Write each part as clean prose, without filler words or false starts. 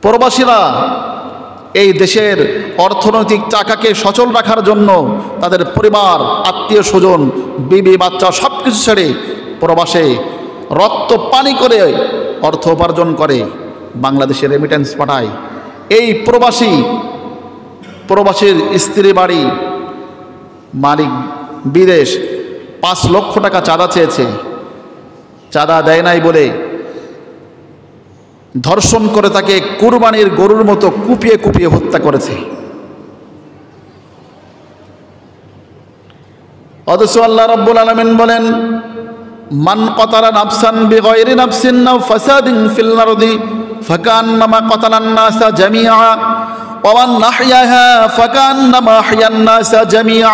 প্রবাসীরা এই দেশের অর্থনৈতিক চাকাকে সচল রাখার জন্য তাদের পরিবার, আত্মীয় স্বজন, বিবি বাচ্চা সব কিছু ছেড়ে প্রবাসে রক্ত পানি করে অর্থ উপার্জন করে, বাংলাদেশে রেমিটেন্স পাঠায়। এই প্রবাসীর স্ত্রী বাড়ি মালিক বিদেশ 5 লক্ষ টাকা চাঁদা চেয়েছে, চাঁদা দেয় নাই বলে ধর্ষণ করে তাকে কুরবানির গরুর মতো কুপিয়ে কুপিয়ে হত্যা করেছে। অথচ আল্লাহ রাব্বুল আলামিন বলেন, মান কতালা নাফসান বিগাইরি নাফসিন আও ফাসাদিন ফিল আরদি ফাকান্নামা কতালান নাসা জামিআ ওয়া মান আহইয়াহা ফাকান্নামা আহইয়ান নাসা জামিআ।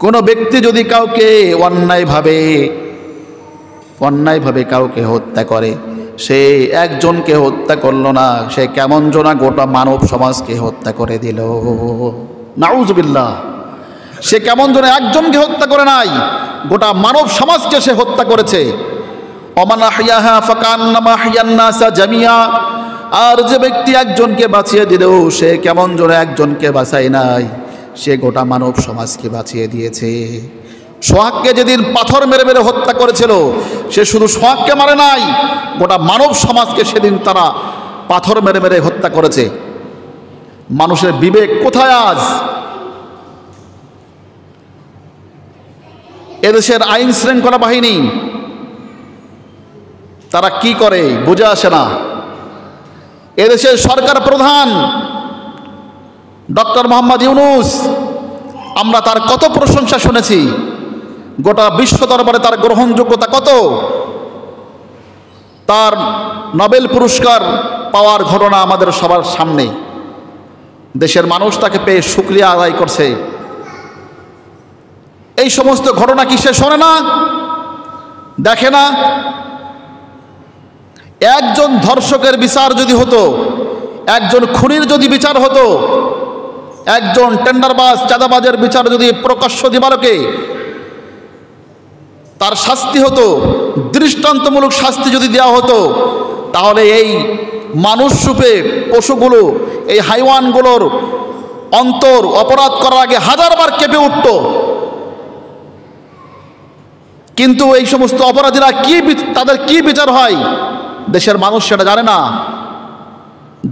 কোন ব্যক্তি যদি কাউকে অন্যায়ভাবে কাউকে হত্যা করে, সে একজনকে হত্যা করলো না, সে কেমন জনা গোটা মানব সমাজকে হত্যা করে দিল। নাউজুবিল্লাহ। সে কেমন জনা একজনকে হত্যা করে নাই, গোটা মানব সমাজকে সে হত্যা করেছে। Oman আহইয়াহা ফাকান্নামা আহইয়ান NASA জামিআ। আর যে ব্যক্তি একজনকে বাঁচিয়ে দিল, সে কেমন জনা একজনকে বাঁচায় নাই, সে গোটা মানব সমাজকে বাঁচিয়ে দিয়েছে। সোহাগকে যেদিন পাথর মেরে মেরে হত্যা করেছিল, সে শুধু সোহাগকে মারে নাই, গোটা মানব সমাজকে সেদিন তারা পাথর মেরে মেরে হত্যা করেছে। মানুষের বিবেক কোথায় আজ? এদেশের আইন শৃঙ্খলা বাহিনী তারা কি করে বুঝে আসে না। এদেশের সরকার প্রধান ডক্টর মোহাম্মদ ইউনূস, আমরা তার কত প্রশংসা শুনেছি, গোটা বিশ্ব দরবারে তার গ্রহণযোগ্যতা কত। তার নোবেল পুরস্কার পাওয়ার ঘটনা আমাদের সবার সামনে, দেশের মানুষ তাকে পেয়ে শুকরিয়া আদায় করছে। এই সমস্ত ঘটনা কি সে শোনে না, দেখে না? একজন ধর্ষকের বিচার যদি হতো, একজন খুনির যদি বিচার হতো, একজন টেন্ডারবাজ চাঁদাবাজের বিচার যদি প্রকাশ্য দিবালোকে তার শাস্তি হতো, দৃষ্টান্তমূলক শাস্তি যদি দেওয়া হতো, তাহলে এই মানুষ রূপে পশুগুলো, এই হাইওয়ানগুলোর অন্তর অপরাধ করার আগে 1000 বার কেঁপে উঠত। কিন্তু এই সমস্ত অপরাধীরা তাদের কি বিচার হয়, দেশের মানুষ সেটা জানে না।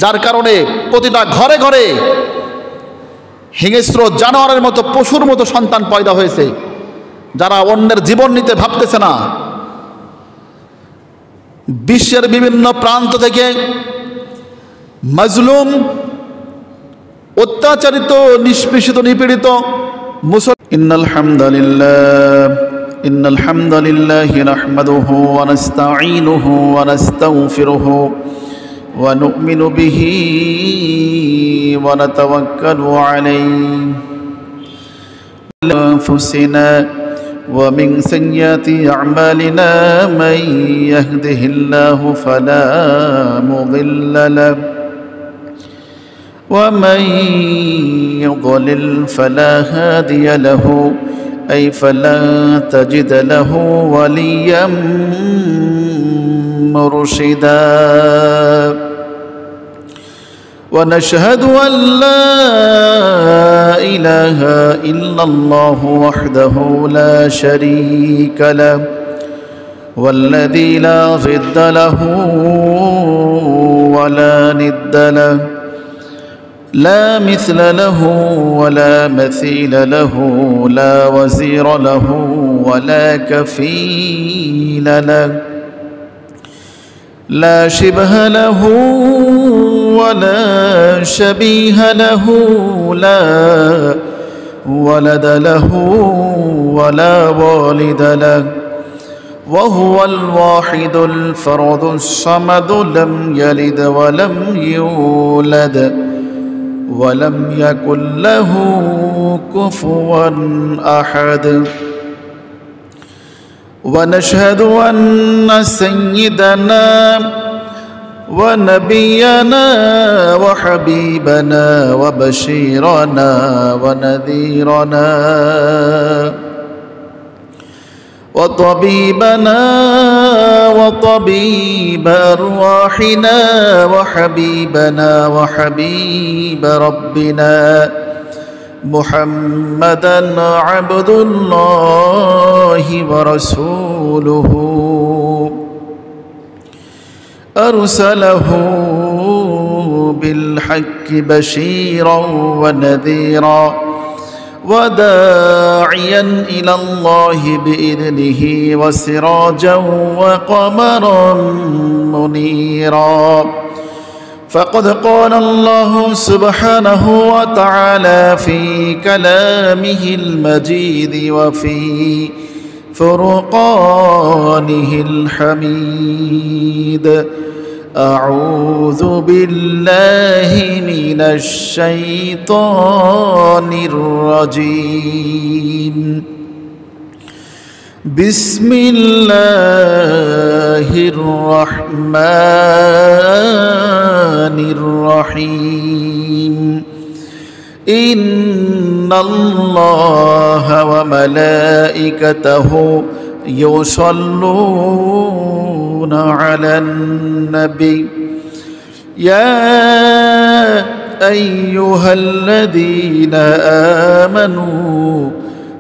যার কারণে প্রতিটা ঘরে ঘরে হিংস্র জানোয়ারের মতো, পশুর মতো সন্তান পয়দা হয়েছে, যারা অন্যের জীবন নিতে ভাবতেছে না। বিশ্বের বিভিন্ন প্রান্ত থেকে মাজলুম, অত্যাচারিত, নিষ্পেষিত, নিপীড়িত ইন্নাল হামদালিল্লাহি নাহমাদুহু ওয়া নাস্তাঈনুহু ওয়া নাস্তাগফিরুহু ওয়া নু'মিনু বিহি ওয়া নাতাওয়াক্কালু আলাইহি আনফুসিনা ওয়া মিন সাইয়্যাতি আ'মালিনা মান ইয়াহদিহিল্লাহু ফালা মুদিল্লা লাহু ওয়া মান ইউদ্লিল ফালা হাদিয়া লাহু أي فلا تجد له وليا مرشدا ونشهد أن لا إله إلا الله وحده لا شريك له والذي لا ضد له ولا ند له لا مثل له ولا مثيل له لا وزير له ولا كفيل له لا شبه له ولا شبيه له لا ولد له ولا والد له وهو الواحد الفرد الصمد لم يلد ولم يولد ولم يكن له كفوا أحد ونشهد أن سيدنا ونبينا وحبيبنا وبشيرنا ونذيرنا وطبيبنا وطبيب أرواحنا وحبيبنا وحبيب ربنا محمدا عبد الله ورسوله أرسله بالحق بشيرا ونذيرا وداعيا إلى الله بإذنه وسراجا وقمرا منيرا فقد قال الله سبحانه وتعالى في كلامه المجيد وفي فرقانه الحميد أعوذ بالله من الشيطان الرجيم بسم الله الرحمن الرحيم إن الله وملائكته يصلون على النبي يا أيها الذين آمنوا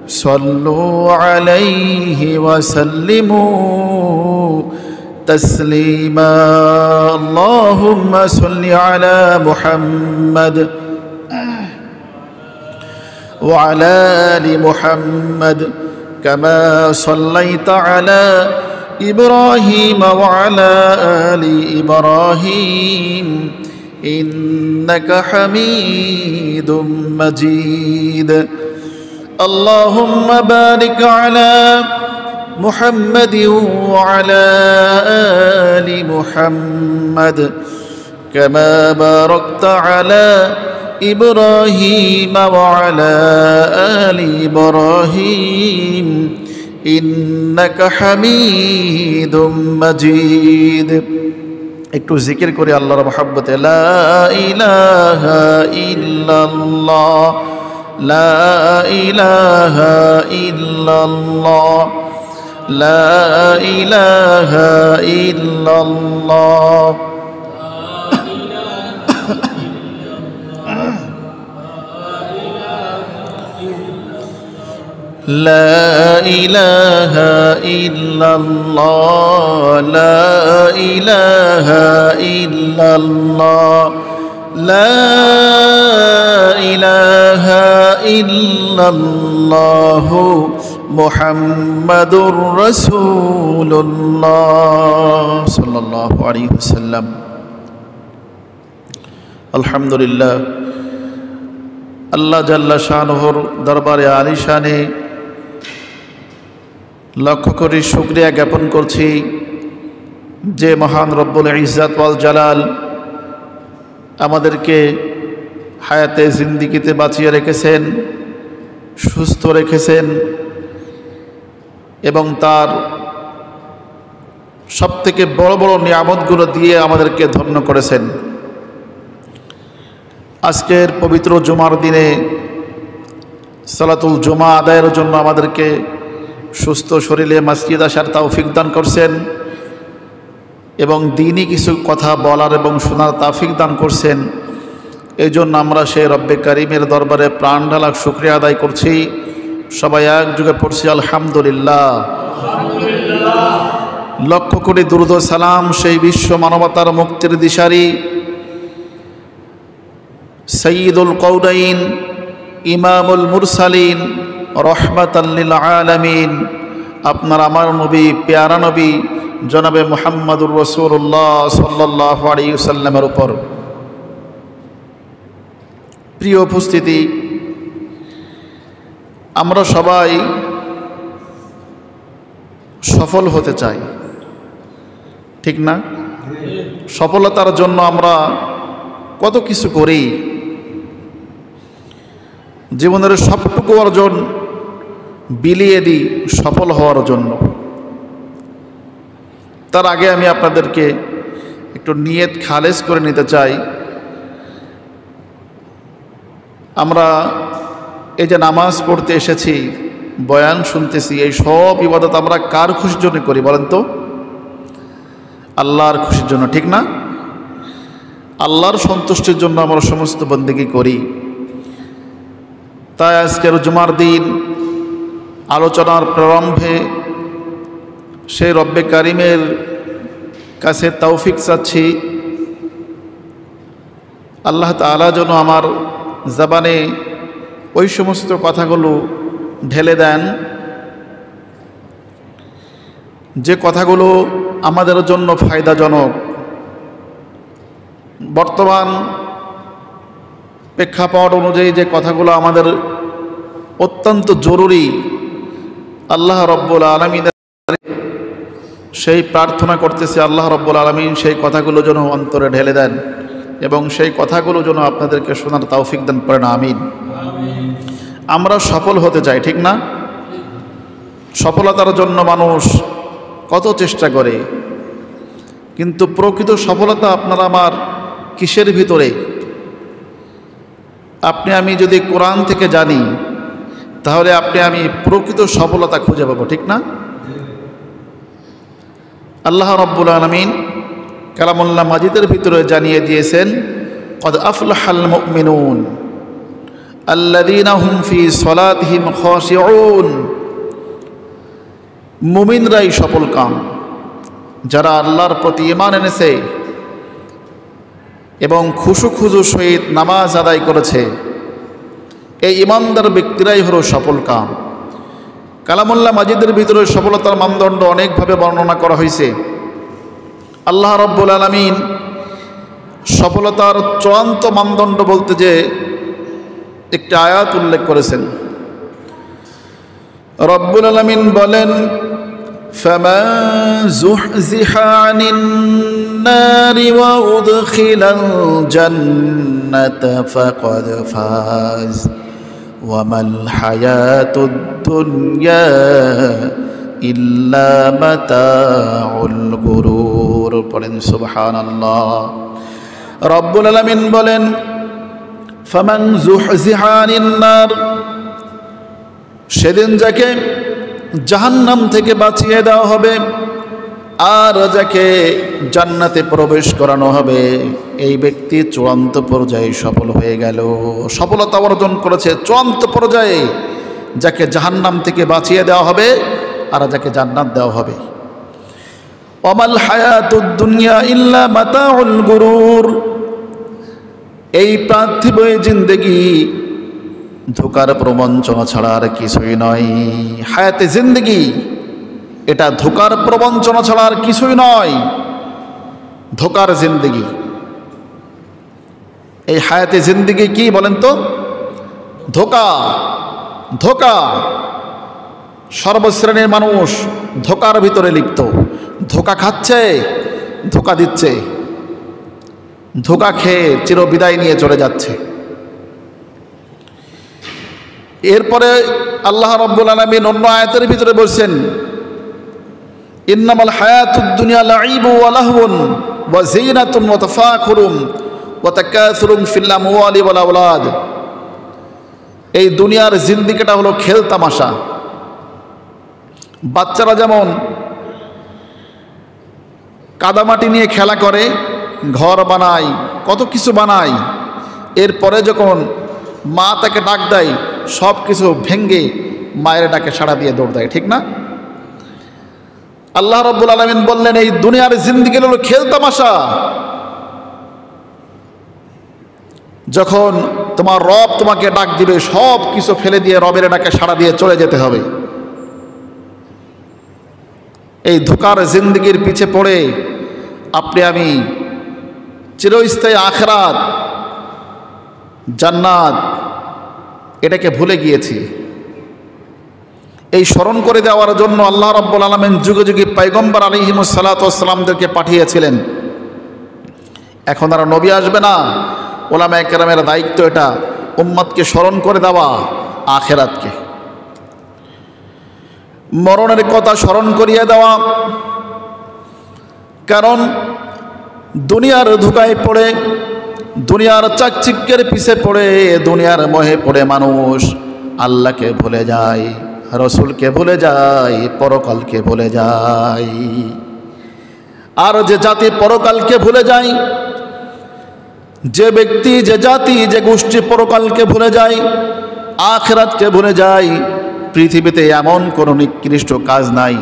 صلوا عليه وسلموا تسليما اللهم صل على محمد وعلى آل محمد كما صليت على إبراهيم وعلى آل إبراهيم إنك حميد مجيد اللهم بارك على محمد وعلى آل محمد كما باركت على إبراهيم وعلى آل إبراهيم إنك حميد مجيد একটু জিকির করে আল্লাহর মহব্বতে লা ইলাহা ইল্লাল্লাহ লা ইলাহা ইল্লাল্লাহ লা ইলাহা ইল্লাল্লাহ لا إله إلا الله لا إله إلا الله لا إله إلا الله محمد رسول الله صلى الله عليه وسلم الحمد لله আল্লাহ জাল্লা শানুর দরবারে আলিশানে লক্ষ্য করে শুকরিয়া জ্ঞাপন করছি যে মহান রব্বুল ইজ্জত ওয়াল জালাল আমাদেরকে হায়াতে জিন্দিগিতে বাঁচিয়ে রেখেছেন, সুস্থ রেখেছেন এবং তার সবথেকে বড় বড় নিয়ামতগুলো দিয়ে আমাদেরকে ধন্য করেছেন। আজকের পবিত্র জুমার দিনে সালাতুল জুমা আদায়ের জন্য আমাদেরকে সুস্থ শরীরে মসজিদ আসার তৌফিক দান করছেন এবং দ্বীনি কিছু কথা বলার এবং শোনার তৌফিক দান করছেন। এই জন্য আমরা সেই রব্বে কারিমের দরবারে প্রাণ ঢালা শুকরিয়া আদায় করছি। সবাই একযোগে পড়ছি আলহামদুলিল্লাহ। লক্ষ কোটি দুরূদ ও সালাম সেই বিশ্ব মানবতার মুক্তির দিশারি সৈয়দুল কওনাইন ইমামুল মুরসালিন রহমাতাল লিল আলামিন আপনার আমার নবী প্যারা নবী জনাবে মুহাম্মদুর রাসূলুল্লাহ সাল্লাল্লাহু আলাইহি ওয়াসাল্লামের উপর। প্রিয় উপস্থিতি, আমরা সবাই সফল হতে চাই, ঠিক না? সফলতার জন্য আমরা কত কিছু করি, জীবনের সবটুকু অর্জন বিলিয়ে দিই সফল হওয়ার জন্য। তার আগে আমি আপনাদেরকে একটু নিয়ত খালেস করে নিতে চাই। আমরা এই যে নামাজ পড়তে এসেছি, বয়ান শুনতেছি, এই সব ইবাদত আমরা কার খুশির জন্য করি বলেন তো? আল্লাহর খুশির জন্য, ঠিক না? আল্লাহর সন্তুষ্টির জন্য আমরা সমস্ত বন্দেগী করি। তাই আজকের জুমার দিন আলোচনার প্রারম্ভে সেই রব্বে কারিমের কাছে তৌফিক চাচ্ছি, আল্লাহ তাআলা যেন আমার জবানে ওই সমস্ত কথাগুলো ঢেলে দেন যে কথাগুলো আমাদের জন্য ফায়দাজনক। বর্তমান প্রেক্ষাপট অনুযায়ী যে কথাগুলো আমাদের অত্যন্ত জরুরি, আল্লাহ রব্বুল আলামিনের সেই প্রার্থনা করতেছি আল্লাহ রব্বুল আলামিন সেই কথাগুলো যেন অন্তরে ঢেলে দেন এবং সেই কথাগুলো যেন আপনাদেরকে শোনার তৌফিক দান করেন, আমিন। আমরা সফল হতে চাই, ঠিক না? সফলতার জন্য মানুষ কত চেষ্টা করে, কিন্তু প্রকৃত সফলতা আপনার আমার কিসের ভিতরে? আপনি আমি যদি কোরআন থেকে জানি তাহলে আপনি আমি প্রকৃত সফলতা খুঁজে পাবো, ঠিক না? আল্লাহ রাব্বুল আলামিন কালামুল্লাহ মাজিদের ভিতরে জানিয়ে দিয়েছেন, ক্বাদ আফলাহাল মুমিনুন আল্লাযীনা হুম ফি সলাতিহিম খাশিউন। মুমিনরাই সফল কাম, যারা আল্লাহর প্রতি ঈমান এনেছে এবং খুশু খুজু সহিত নামাজ আদায় করেছে, এই ঈমানদার ব্যক্তিরাই হলো সফল কাম। কালামুল্লাহ মাজিদের ভিতরে সফলতার মানদণ্ড অনেকভাবে বর্ণনা করা হয়েছে। আল্লাহ রাব্বুল আলামিন সফলতার চূড়ান্ত মানদণ্ড বলতে যে একটি আয়াত উল্লেখ করেছেন। রব্বুল আলামিন বলেন, ফামান যুহজিহা আনিন নারি ওয়া উদখিলাল জান্নাতা ফাকাদ ফাজ ওয়া মাল হায়াতুদ দুনিয়া ইল্লা মাতাউল গুরুর। পড়েন সুবহানাল্লাহ। রব্বুল আলামিন বলেন, ফামান যুহজিহা আনিন নার, সেদিন যাকে জাহান্নাম থেকে বাঁচিয়ে দেওয়া হবে আর যাকে জান্নাতে প্রবেশ করানো হবে, এই ব্যক্তি চূড়ান্ত পর্যায়ে সফল হয়ে গেল। সফলতা অর্জন করেছে চূড়ান্ত পর্যায়ে, যাকে জাহান্নাম থেকে বাঁচিয়ে দেওয়া হবে আর যাকে জান্নাত দেওয়া হবে। ওয়ামাল হায়াতুদ দুনিয়া ইল্লা মাতাউল গুরুর, এই পার্থিব জিন্দেগি ধোকার প্রবঞ্চনা ছাড়া আর কিছুই নয়। হায়াতে জিন্দেগি এটা ধোকার প্রবঞ্চনা ছাড়া আর কিছুই নয়। ধোকার জিন্দেগি, এই হায়াতে জিন্দেগি কি বলেন তো? ধোকা। ধোকা। সর্বশ্রেণীর মানুষ ধোকার ভিতরে লিপ্ত, ধোকা খাচ্ছে, ধোকা দিচ্ছে, ধোকা খেয়ে চিরবিদায় নিয়ে চলে যাচ্ছে। এরপরে আল্লাহ রাব্বুল আলামিন অন্য আয়াতের ভিতরে বলছেন, ইন্নামাল হায়াতুদ দুনিয়া লাইবু ওয়া লাহওয়ুন ওয়া যিনাতুন ওয়া তাফাখুরুন ওয়া তাকাসুরুন ফিল আমওয়ালি ওয়াল আওলাদ। এই দুনিয়ার জিন্দেগিটা হলো খেল তামাশা। বাচ্চারা যেমন কাদামাটি নিয়ে খেলা করে, ঘর বানায়, কত কিছু বানায়, এরপরে যখন মা তাকে ডাক দেয় সব কিছু ভেঙ্গে মায়ের ডাকে সাড়া দিয়ে দৌড় দেয়, ঠিক না? আল্লাহ রাব্বুল আলামিন বললেন, এই দুনিয়ার জিন্দেগি হলো খেল তামাশা। যখন তোমার রব তোমাকে ডাক দিবে সব কিছু ফেলে দিয়ে রবের ডাকে সাড়া দিয়ে চলে যেতে হবে। এই ধোকার জিন্দেগির পিছে পড়ে আপনি আমি চিরস্থায়ী আখিরাত, জান্নাত এটাকে ভুলে গিয়েছি। এই স্মরণ করে দেওয়ার জন্য আল্লাহ রাব্বুল আলামিন যুগে যুগে পয়গম্বর আলাইহিমুস সালাতু ওয়াস সালামদেরকে পাঠিয়েছিলেন। এখন আর নবী আসবে না, ওলামায়ে কেরামের দায়িত্ব এটা উম্মতকে স্মরণ করে দেওয়া আখিরাতকে, মরণের কথা স্মরণ করিয়ে দেওয়া। কারণ দুনিয়ার ধোকায় পড়ে, দুনিয়ার চাকচিক্যের পিছে পড়ে, দুনিয়ার মোহে পড়ে মানুষ আল্লাহকে ভুলে যায়। রসুলকে ভুলে যায়, পরকালকে ভুলে যায়। আর যে জাতি পরকালকে ভুলে যায়, যে ব্যক্তি, যে জাতি, যে গোষ্ঠী পরকালকে ভুলে যায়, আখিরাতকে ভুলে যায়, পৃথিবীতে এমন কোনো নিকৃষ্ট কাজ নাই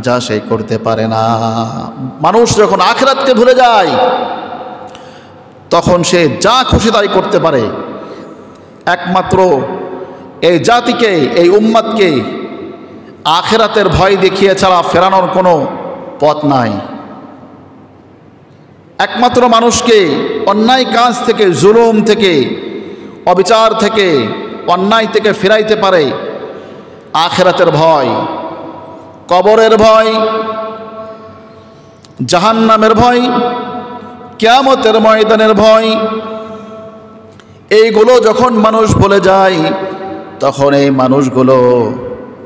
যা সে করতে পারে না। মানুষ যখন আখিরাতকে ভুলে যায় তখন সে যা খুশি তাই করতে পারে। একমাত্র এই জাতিকে, এই উম্মতকে আখিরাতের ভয় দেখিয়ে ছাড়া ফেরানোর কোনো পথ নাই। একমাত্র মানুষকে অন্যায় কাজ থেকে, জুলুম থেকে, অবিচার থেকে, অন্যায় থেকে ফেরাইতে পারে আখিরাতের ভয়, কবরের ভয়, জাহান্নামের ভয়, কিয়ামতের ময়দানের ভয়। এইগুলো যখন মানুষ ভুলে যায় তখন এই মানুষগুলো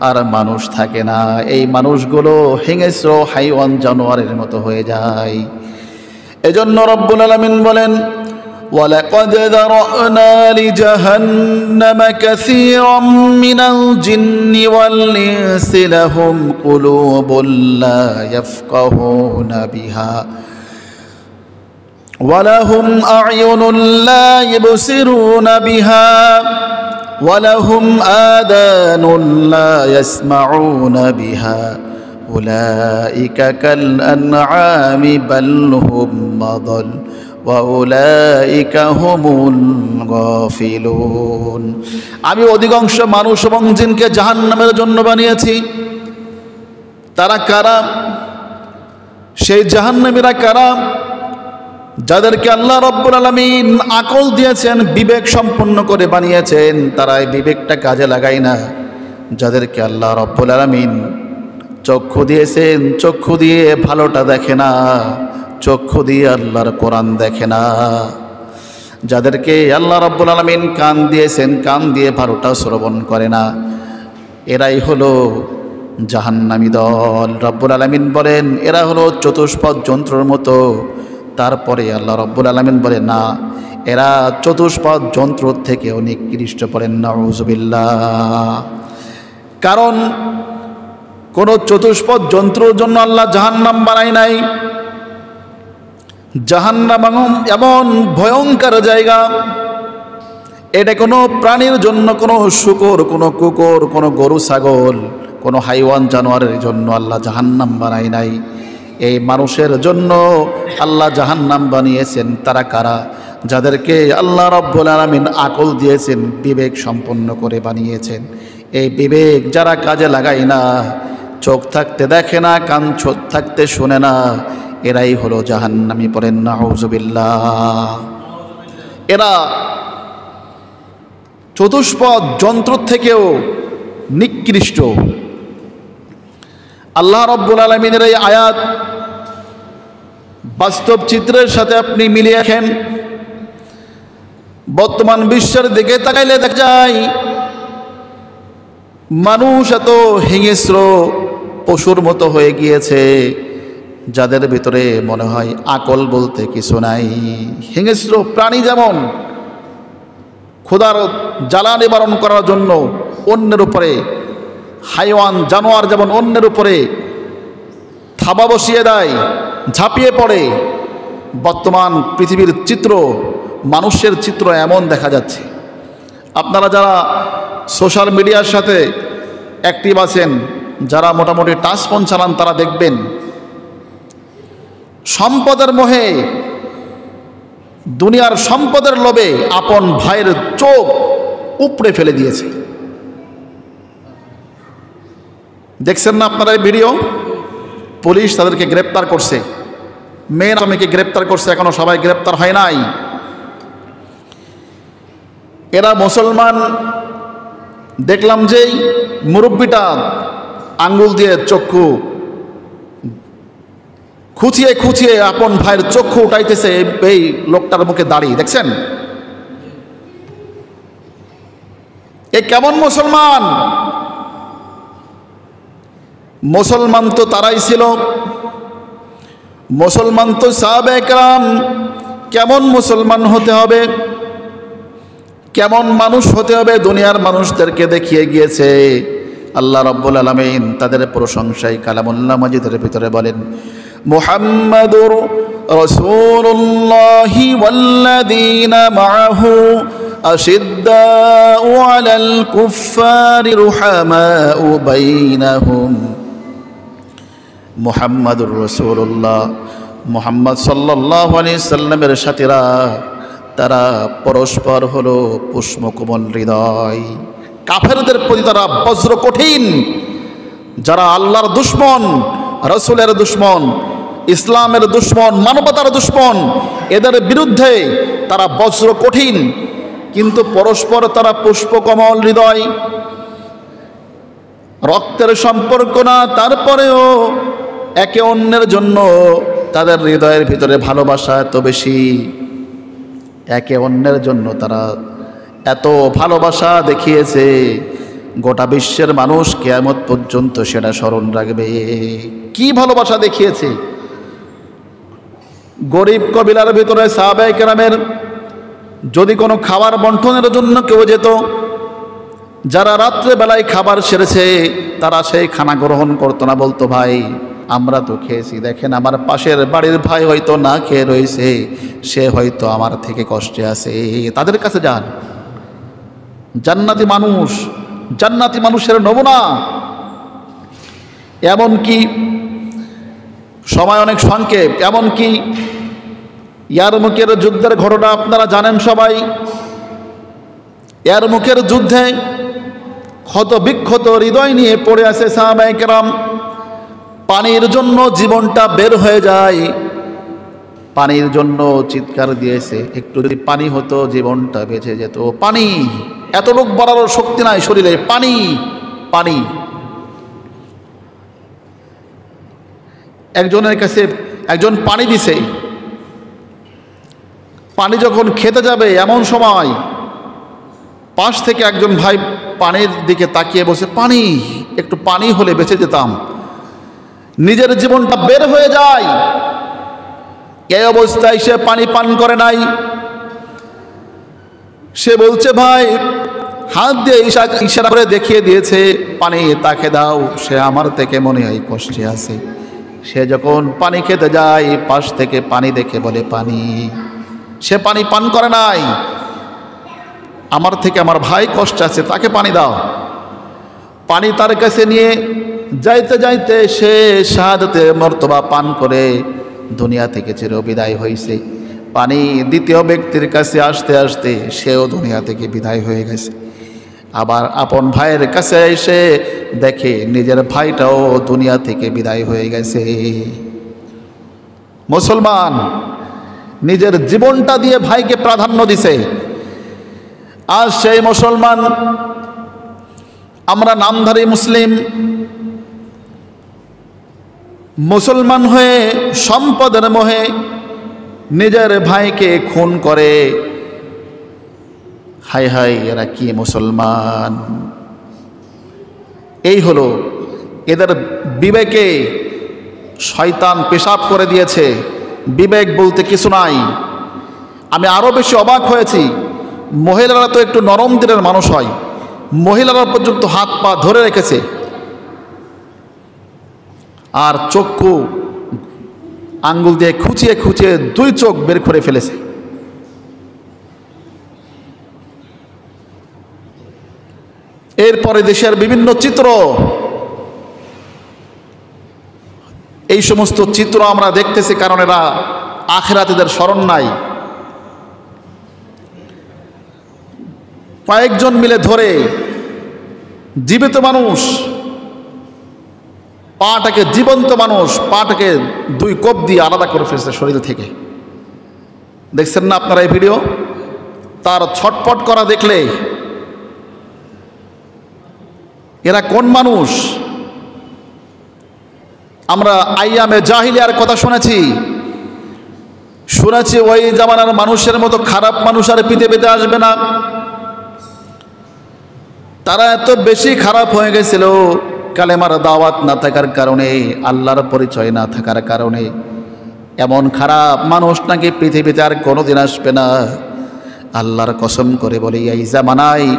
আর মানুষ থাকে না। এই মানুষগুলো হিংস্র হাইওয়ান, জানোয়ারের মতো হয়ে যায়। এজন্য রব্বুল আলামিন বলেন, ওয়ালাকাদ যারা'না লিজাহান্নামা কাসীরাম মিনাল জিন্নি ওয়াল ইনসি লাহুম কুলুবুন লা ইয়াফকাহুনা বিহা ওয়া লাহুম আ'য়ুনুন লা ইবসিরুনা বিহা ওয়া লাহুম আযানুন লা ইয়াসমা'উনা বিহা উলাইকা কাল আন'আমি বাল হুম আদাল ওয়া উলাইকা হুমুল গাফিলুন। আমি অধিকাংশ মানুষ এবং জিনকে জাহান্নামের জন্য বানিয়েছি। তারা কারা? সেই জাহান্নামীরা কারা? যাদেরকে আল্লাহ রব্বুল আলামিন আকল দিয়েছেন, বিবেক সম্পন্ন করে বানিয়েছেন, তারা এই বিবেকটা কাজে লাগায় না। যাদেরকে আল্লাহ রব্বুল আলামিন চক্ষু দিয়েছেন, চক্ষু দিয়ে ভালোটা দেখে না, চক্ষু দিয়ে আল্লাহর কোরআন দেখে না। যাদেরকে আল্লাহ রাব্বুল আলামিন কান দিয়েছেন, কান দিয়ে ভালোটা শ্রবণ করে না, এরাই হলো জাহান্নামী দল। রব্বুল আলামিন বলেন এরা হলো চতুষ্পদ যন্ত্রের মতো। তারপরে আল্লাহ রব্বুল আলামিন বলেন না, এরা চতুষ্পদ যন্ত্র থেকেও নিকৃষ্ট। পড়েন নাউযুবিল্লাহ। কারণ কোন চতুষ্পদ যন্ত্রের জন্য আল্লাহ জাহান্নাম বানায় নাই। জাহান্নাম এমন ভয়ঙ্কর জায়গা, এটা কোনো প্রাণীর জন্য, কোনো শূকর, কোনো কুকুর, কোনো গরু ছাগল, কোনো হাইওয়ান জানোয়ারের জন্য আল্লাহ জাহান্নাম বানায় নাই। এই মানুষের জন্য আল্লাহ জাহান্নাম বানিয়েছেন। তারা কারা? যাদেরকে আল্লাহ রাব্বুল আলামিন আকল দিয়েছেন, বিবেক সম্পন্ন করে বানিয়েছেন। এই বিবেক যারা কাজে লাগায় না, চোখ থাকতে দেখে না, কান থাকতে শোনে না, এরাই হলো জাহান্নামী। পড়েন নাউযুবিল্লাহ। এরা চতুষ্পদ যন্ত্র থেকেও নিকৃষ্ট। আল্লাহ রাব্বুল আলামিনের এই আয়াত বাস্তব চিত্রের সাথে আপনি মিলিয়ে দেখেন। বর্তমান বিশ্বের দিকে তাকাইলে দেখা যায় মানুষ এত হিংস্র পশুর মতো হয়ে গিয়েছে, যাদের ভিতরে মনে হয় আকল বলতে কিছু নাই। হিংস্র প্রাণী যেমন ক্ষুধার জ্বালা নিবারণ করার জন্য অন্যের উপরে, হাইওয়ান জানোয়ার যেমন অন্যের উপরে থাবা বসিয়ে দেয়, ঝাঁপিয়ে পড়ে, বর্তমান পৃথিবীর চিত্র, মানুষের চিত্র এমন দেখা যাচ্ছে। আপনারা যারা সোশ্যাল মিডিয়ার সাথে অ্যাক্টিভ আছেন, যারা মোটামুটি টাচ ফোন চালান, তারা দেখবেন সম্পদের মোহে, দুনিয়ার সম্পদের লোভে আপন ভাইয়ের চোখ উপড়ে ফেলে দিয়েছে। দেখছেন না আপনারা এই ভিডিও? পুলিশ তাদেরকে গ্রেপ্তার করছে, মেয়ের স্বামীকে গ্রেপ্তার করছে, এখনো সবাই গ্রেপ্তার হয় নাই। এরা মুসলমান। দেখলাম যেই মুরব্বিটা আঙ্গুল দিয়ে চক্ষু খুঁচিয়ে খুঁচিয়ে আপন ভাইয়ের চক্ষু উঠাইতেছে, এই লোকটার মুখে দাঁড়িয়ে, দেখছেন? এ কেমন মুসলমান? মুসলমান তো তারাই ছিল, মুসলমান তো সাহাবা একরাম। কেমন মুসলমান হতে হবে, কেমন মানুষ হতে হবে দুনিয়ার মানুষদেরকে দেখিয়ে গিয়েছে। আল্লাহ রাব্বুল আলামিন তাদের প্রশংসায় কালামুল্লাহ মাজিদের ভিতরে বলেন, মুহাম্মাদুর রাসূলুল্লাহি ওয়াল্লাযীনা মাআহু আশিদ্দাউ আলাল কুফফারি রুহামাউ বাইনাহুম। মুহাম্মাদুর রাসূলুল্লাহ, মুহাম্মদ সাল্লাল্লাহু আলাইহি সাল্লামের সাথীরা তারা পরস্পর হলো পুষ্পকোমল হৃদয়। কাফেরদের প্রতি তারা বজ্র কঠিন। যারা আল্লাহর দুশমন, রাসূলের দুশমন, ইসলামের দুশমন, মানবতার দুশমন, এদের বিরুদ্ধে তারা বজ্র কঠিন, কিন্তু পরস্পর তারা পুষ্পকমল হৃদয়। রক্তের সম্পর্ক না, তারপরেও একে অন্যের জন্য তাদের হৃদয়ের ভিতরে ভালোবাসা এত বেশি। একে অন্যের জন্য তারা এত ভালোবাসা দেখিয়েছে, গোটা বিশ্বের মানুষ কিয়ামত পর্যন্ত সেটা স্মরণ রাখবে। কি ভালোবাসা দেখিয়েছে! গরিব কবিলার ভিতরে সাহাবায়ে কেরামের যদি কোনো খাবার বন্টনের জন্য কেউ যেত, যারা রাত্রে বেলায় খাবার সেরেছে তারা সেই খানা গ্রহণ করতো না, বলতো ভাই আমরা তো খেয়েছি, দেখেন আমার পাশের বাড়ির ভাই হয়তো না খেয়ে রয়েছে, সে হয়তো আমার থেকে কষ্টে আছে, তাদের কাছে যান। জান্নাতি মানুষ, জান্নাতি মানুষের নমুনা। এমনকি সময় অনেক সংক্ষেপ, এমনকি ইয়ারমুকের যুদ্ধের ঘটনা আপনারা জানেন সবাই। ইয়ারমুকের যুদ্ধে ক্ষত বিক্ষত হৃদয় নিয়ে পড়ে আছে সাহাবায়ে কেরাম। পানির জন্য জীবনটা বের হয়ে যায়, পানির জন্য চিৎকার দিয়েছে, একটু যদি পানি হতো জীবনটা বেঁচে যেত। পানি, এত লোক বাড়ানোর শক্তি নাই শরীরে, পানি পানি। একজনের কাছে একজন পানি দিছে, পানি যখন খেতে যাবে এমন সময় পাশ থেকে একজন ভাই পানির দিকে তাকিয়ে বসে, পানি, একটু পানি হলে বেঁচে যেতাম। নিজের জীবনটা বের হয়ে যায়। এই অবস্থায় সে পানি পান করে নাই। সে বলছে ভাই, হাত দিয়ে ইশারা করে দেখিয়ে দিয়েছে পানি তাকে দাও, সে আমার থেকে মনে হয় কষ্টে আছে। সে যখন পানি খেতে যায় পাশ থেকে পানি দেখে বলে পানি, সে পানি পান করে নাই, আমার থেকে আমার ভাই কষ্টে আছে, তাকে পানি দাও। পানি তার কাছে নিয়ে যাইতে যাইতে সে শাহাদাতে মর্তবা পান করে দুনিয়া থেকে চিরবিদায় হয়েছে। পানি দ্বিতীয় ব্যক্তির কাছে আসতে আসতে সেও দুনিয়া থেকে বিদায় হয়ে গেছে। আবার আপন ভাইয়ের কাছে এসে দেখে নিজের ভাইটাও দুনিয়া থেকে বিদায় হয়ে গেছে। মুসলমান নিজের জীবনটা দিয়ে ভাইকে প্রাধান্য দিছে। আজ সেই মুসলমান, আমরা নামধারী মুসলিম, মুসলমান হয়ে সম্পদের মোহে নিজের ভাইকে খুন করে। হাই হাই, এরা কি মুসলমান! এই হলো এদের বিবেকে শয়তান পেশাব করে দিয়েছে। বিবেক বলতে কিছু নাই। আমি আরো বেশি অবাক হয়েছি, মহিলারা তো একটু নরম দিনের মানুষ হয়, মহিলারা পর্যন্ত হাত পা ধরে রেখেছে আর চক্ষু আঙ্গুল দিয়ে খুঁচিয়ে খুঁচিয়ে দুই চোখ বের করে ফেলেছে। এরপরে দেশের বিভিন্ন চিত্র, এই সমস্ত চিত্র আমরা দেখতেছি কারণ এরা আখিরাতের স্মরণ নাই। কয়েকজন মিলে ধরে জীবিত মানুষ, পাটাকে, জীবন্ত মানুষ পাটাকে দুই কোপ দিয়ে আলাদা করে ফেলছে শরীর থেকে। দেখছেন না আপনারা এই ভিডিও? তার ছটপট করা দেখলে এরা কোন মানুষ? আমরা আইয়ামে জাহিলিয়ার কথা শুনেছি, ওই জামানার মানুষের মতো খারাপ মানুষ আর পৃথিবীতে আসবে না। তারা এত বেশি খারাপ হয়ে গেছিল কালেমার দাওয়াত না থাকার কারণে, আল্লাহর পরিচয় না থাকার কারণে। এমন খারাপ মানুষ নাকি পৃথিবীতে আর কোনোদিন আসবে না। আল্লাহর কসম করে বলি, এই জামানায়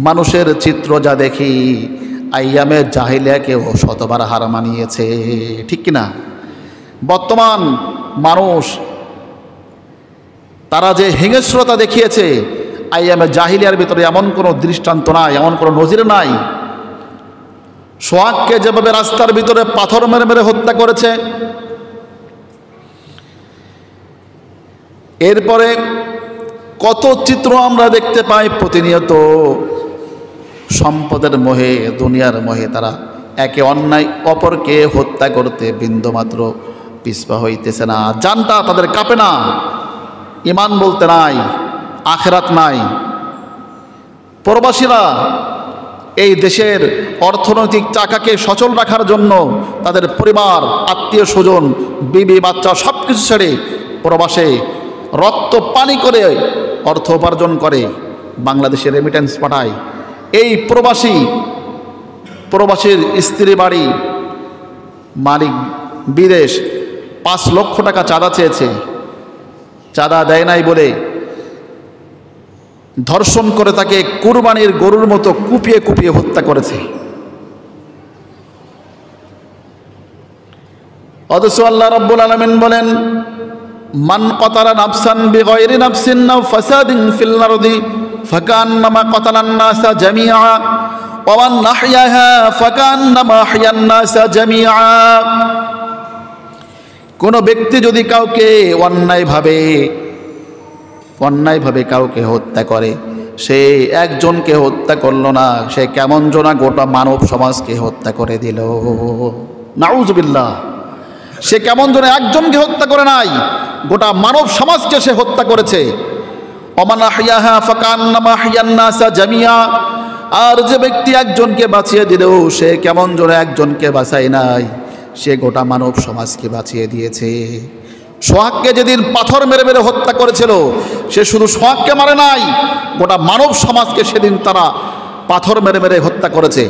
মানুষের চিত্র যা দেখি আইয়ামে জাহিলিয়াকেও শতবার হার মানিয়েছে। ঠিক কিনা? বর্তমান মানুষ তারা যে হিংস্রতা দেখিয়েছে, আইয়ামে জাহিলিয়ার ভিতরে এমন কোনো দৃষ্টান্ত নাই, এমন কোনো নজির নাই। সোহাগকে যেভাবে রাস্তার ভিতরে পাথর মেরে মেরে হত্যা করেছে, এরপরে কত চিত্র আমরা দেখতে পাই প্রতিনিয়ত। সম্পদের মোহে, দুনিয়ার মোহে তারা একে অন্যায় অপরকে হত্যা করতে বিন্দুমাত্র পিছপা হইতেছে না। জানটা তাদের কাঁপে না। ঈমান বলতে নাই, আখিরাত নাই। প্রবাসীরা এই দেশের অর্থনৈতিক চাকাকে সচল রাখার জন্য তাদের পরিবার, আত্মীয় স্বজন, বিবি বাচ্চা সব কিছু ছেড়ে প্রবাসে রক্ত পানি করে অর্থ উপার্জন করে, বাংলাদেশে রেমিটেন্স পাঠায়। এই প্রবাসীর স্ত্রী বাড়ি মালিক বিদেশ 5 লক্ষ টাকা চাঁদা চেয়েছে, চাঁদা দেয় নাই বলে ধর্ষণ করে তাকে কুরবানির গরুর মতো কুপিয়ে কুপিয়ে হত্যা করেছে। অথচ আল্লাহ রাব্বুল আলামিন বলেন, মান কতালা নাফসান বিগাইরি নাফসিন আও ফাসাদিন ফিল আরদি ফাকান্নামা কতালান নাসা জামিআ ওয়া মান আহইয়াহা ফাকান্নামা আহইয়ান নাসা জামিআ। কোন ব্যক্তি যদি কাউকে অন্যায়ভাবে কাউকে হত্যা করে, সে একজনকে হত্যা করলো না, সে কেমন জনা গোটা মানব সমাজকে হত্যা করে দিল। নাউজুবিল্লাহ। সে কেমন জনে একজনকে হত্যা করে নাই, গোটা মানব সমাজকে সে হত্যা করেছে। Oman আহইয়াহা ফাকান্নামা আহইয়ান NASA জামিআ। আর যে ব্যক্তি একজনকে বাঁচিয়ে দিল, সে কেমন জনে একজনকে বাঁচায় নাই, সে গোটা মানব সমাজকে বাঁচিয়ে দিয়েছে। সোহাগকে যেদিন পাথর মেরে মেরে হত্যা করেছিল, সে শুধু সোহাগকে মারে নাই, গোটা মানব সমাজকে সেদিন তারা পাথর মেরে মেরে হত্যা করেছে।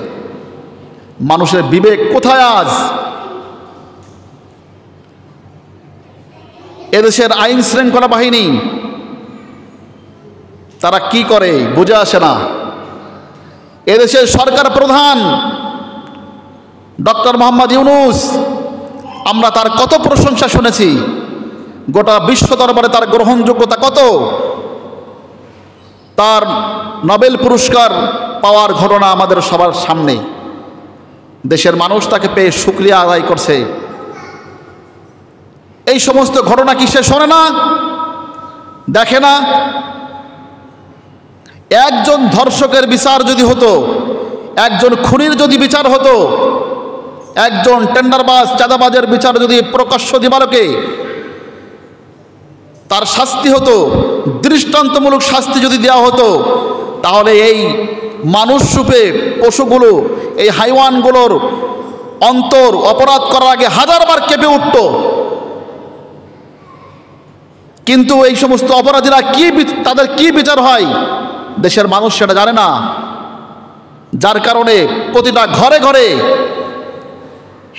মানুষের বিবেক কোথায় আজ? এদেশের আইন শৃঙ্খলা বাহিনী তারা কি করে বুঝে আসে না। এদেশের সরকার প্রধান ডক্টর মোহাম্মদ ইউনূস, আমরা তার কত প্রশংসা শুনেছি, গোটা বিশ্ব দরবারে তার গ্রহণযোগ্যতা কত। তার নোবেল পুরস্কার পাওয়ার ঘটনা আমাদের সবার সামনে। দেশের মানুষ তাকে পেয়ে শুকরিয়া আদায় করছে। এই সমস্ত ঘটনা কি সে শোনে না, দেখে না? একজন ধর্ষকের বিচার যদি হতো, একজন খুনির যদি বিচার হতো, একজন টেন্ডারবাজ চাঁদাবাজের বিচার যদি প্রকাশ্য দিবালোকে তার শাস্তি হতো, দৃষ্টান্তমূলক শাস্তি যদি দেওয়া হতো, তাহলে এই মানুষ রূপে পশুগুলো, এই হাইওয়ানগুলোর অন্তর অপরাধ করার আগে 1000 বার কেঁপে উঠত। কিন্তু এই সমস্ত অপরাধীরা তাদের কি বিচার হয়, দেশের মানুষ সেটা জানে না। যার কারণে প্রতিটা ঘরে ঘরে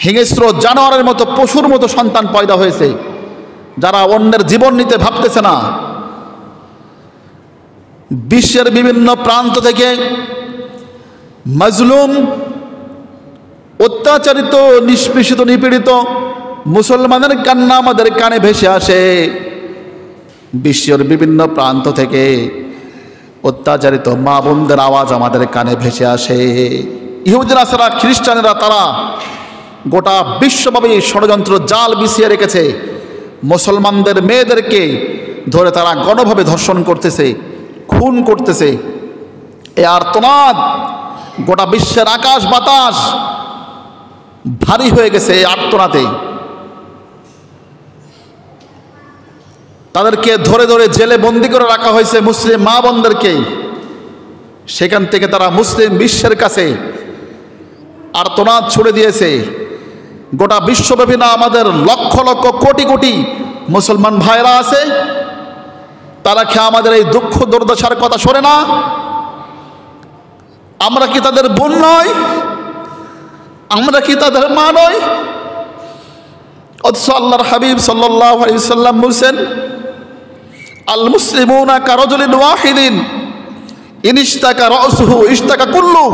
হিংস্র জানোয়ারের মতো, পশুর মতো সন্তান পয়দা হয়েছে, যারা অন্যের জীবন নিতে ভাবতেছে না। বিশ্বের বিভিন্ন প্রান্ত থেকে মাজলুম, অত্যাচারিত, নিষ্পেষিত, নিপীড়িত মুসলমানের কান্না আমাদের কানে ভেসে আসে। বিশ্বের বিভিন্ন প্রান্ত থেকে অত্যাচারিত মা বোনদের আওয়াজ আমাদের কানে ভেসে আসে। ইহুদিরা ছাড়া খ্রিস্টানেরা তারা গোটা বিশ্বব্যাপী ষড়যন্ত্র জাল বিছিয়ে রেখেছে। মুসলমানদের মেয়েদেরকে ধরে তারা গণভাবে ধর্ষণ করতেছে, খুন করতেছে। এই আর্তনাদ গোটা বিশ্বের আকাশ বাতাস ভারী হয়ে গেছে এই আর্তনাদে। তাদেরকে ধরে ধরে জেলে বন্দি করে রাখা হয়েছে মুসলিম মা বোনদেরকে। সেখান থেকে তারা মুসলিম বিশ্বের কাছে আর্তনাদ ছুড়ে দিয়েছে। গোটা বিশ্বব্যাপী না, আমাদের লক্ষ লক্ষ কোটি কোটি মুসলমান ভাইরা আছে, তারা কি আমাদের এই দুঃখ দুর্দশার কথা শোনে না? আমরা কি তাদের বোন নয়? আমরা কি তাদের মা নয়? অথচ আল্লাহর হাবিব সাল্লাল্লাহু আলাইহি ওয়াসাল্লাম বলেছেন, আল মুসলিমুনা কারাজুলিন ওয়াহিদিন ইনিশতাকা রাসুহু ইশতাকা কুল্লু।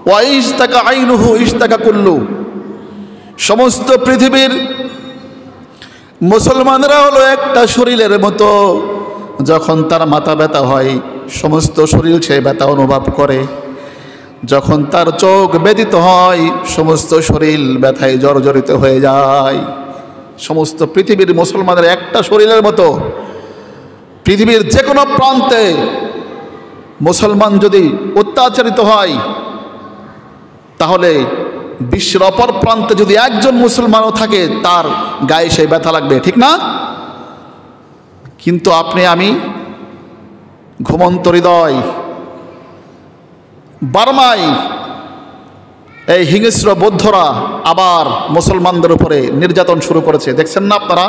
ওয়া ইশতাকা আইনুহু ইশতাকা কুল্লু। সমস্ত পৃথিবীর মুসলমানরা হলো একটা শরীরের মতো, যখন তার মাথা ব্যথা হয় সমস্ত শরীর সে ব্যথা অনুভব করে, যখন তার চোখ ব্যথিত হয় সমস্ত শরীর ব্যথায় জর্জরিত হয়ে যায়। সমস্ত পৃথিবীর মুসলমানের একটা শরীরের মতো। পৃথিবীর যে কোনো প্রান্তে মুসলমান যদি অত্যাচারিত হয়, তাহলে বিশ্বের অপর প্রান্তে যদি একজন মুসলমানও থাকে তার গায়ে সেই ব্যথা লাগবে, ঠিক না? কিন্তু আপনি আমি ঘুমন্ত হৃদয়, বার্মায় এই হিংস্র বৌদ্ধরা আবার মুসলমানদের উপরে নির্যাতন শুরু করেছে। দেখছেন না আপনারা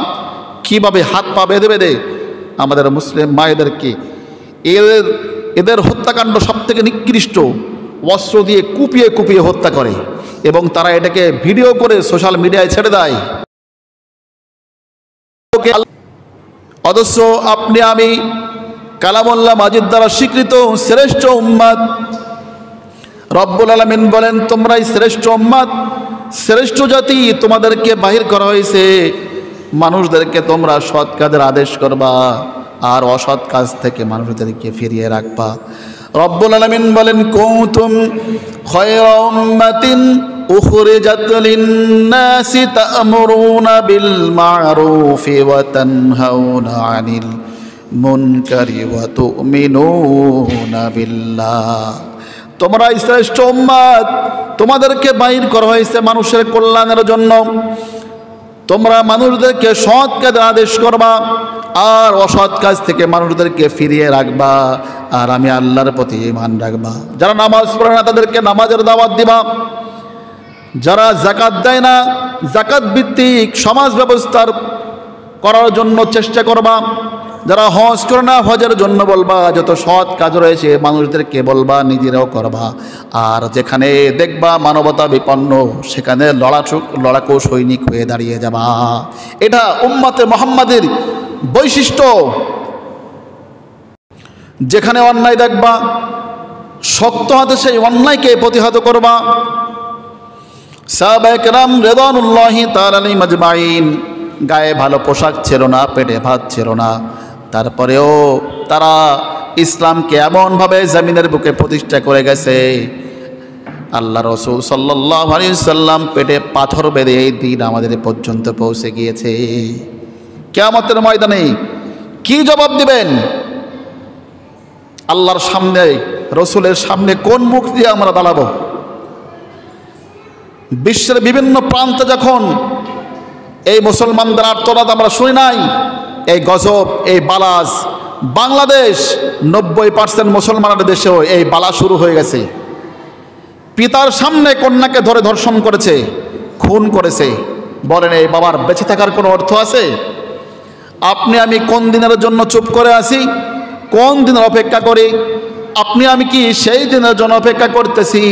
কিভাবে হাত পা বেঁধে বেঁধে আমাদের মুসলিম মায়েদেরকে, এদের হত্যাকাণ্ড সব থেকে নিকৃষ্ট, অস্ত্র দিয়ে কুপিয়ে কুপিয়ে হত্যা করে এবং তারা এটাকে ভিডিও করে সোশ্যাল মিডিয়ায় ছেড়ে দেয়। অথচ আপনি আমি কালামুল্লাহ মাজিদ দ্বারা স্বীকৃত শ্রেষ্ঠ উম্মাত। রব্বুল আলামিন বলেন, তোমরাই শ্রেষ্ঠ উম্মাত, শ্রেষ্ঠ জাতি, তোমাদেরকে বাহির করা হয়েছে, মানুষদেরকে তোমরা সৎ কাজের আদেশ করবা আর অসৎ কাজ থেকে মানুষদেরকে ফিরিয়ে রাখবা। রব্বুল আলামিন বলেন, কুনতুম খায়রা উম্মাতিন উখরিজাত লিন-নাসি তা'মুরুনা বিল মা'রুফি ওয়া তানহাউনা আনিল মুনকারি ওয়া তু'মিনুনা বিল্লাহ। তোমরা শ্রেষ্ঠ উম্মাত, তোমাদেরকে বাইর করা হয়েছে মানুষের কল্যাণের জন্য। তোমরা মানুষদেরকে সৎ কাজের আদেশ করবা আর অসৎ কাজ থেকে মানুষদেরকে ফিরিয়ে রাখবা, আর আমি আল্লাহর প্রতি ঈমান রাখবা। যারা নামাজ পড়ে না তাদেরকে নামাজের দাওয়াত দিবা, যারা যাকাত দেয় না যাকাত ভিত্তিক সমাজ ব্যবস্থার করার জন্য চেষ্টা করবা, যারা হজ করে না হজের জন্য বলবা, যত সৎ কাজ রয়েছে মানুষদেরকে বলবা, নিজেরাও করবা। আর যেখানে দেখবা মানবতা বিপন্ন সেখানে লড়াকু সৈনিক হয়ে দাঁড়িয়ে যাবা। এটা উম্মতে মুহাম্মাদের বৈশিষ্ট্য। যেখানে অন্যায় দেখবা শক্ত হাতে সেই অন্যায়কে প্রতিহত করবা। সাহাবায়ে কেরাম রিদওয়ানুল্লাহি তাআলা আলাইহিম আজমাইন গায়ে ভালো পোশাক ছিল না, পেটে ভাত ছিল না, তারপরেও তারা ইসলামকে এমনভাবে জমিনের বুকে প্রতিষ্ঠা করে গেছে, আল্লাহ রাসূল সাল্লাল্লাহু আলাইহি সাল্লাম পেটে পাথর বেঁধে এই দিন আমাদের পর্যন্ত পৌঁছে গিয়েছে। কিয়ামতের ময়দানে কি জবাব দিবেন? আল্লাহর সামনে, রসুলের সামনে কোন মুখ দিয়ে আমরা দাঁড়াবো? বিশ্বের বিভিন্ন প্রান্তে যখন এই মুসলমানদের আর্তনাদ আমরা শুনি নাই, এই গজব, এই বালাজ, বাংলাদেশ 90% মুসলমানের দেশেও এই বালা শুরু হয়ে গেছে। পিতার সামনে কন্যাকে ধরে ধর্ষণ করেছে, খুন করেছে। বলেন এই বাবার বেঁচে থাকার কোনো অর্থ আছে? আপনি আমি কোন দিনের জন্য চুপ করে আছি, কোন দিনের অপেক্ষা করি? আপনি আমি কি সেই দিনের জন্য অপেক্ষা করতেছি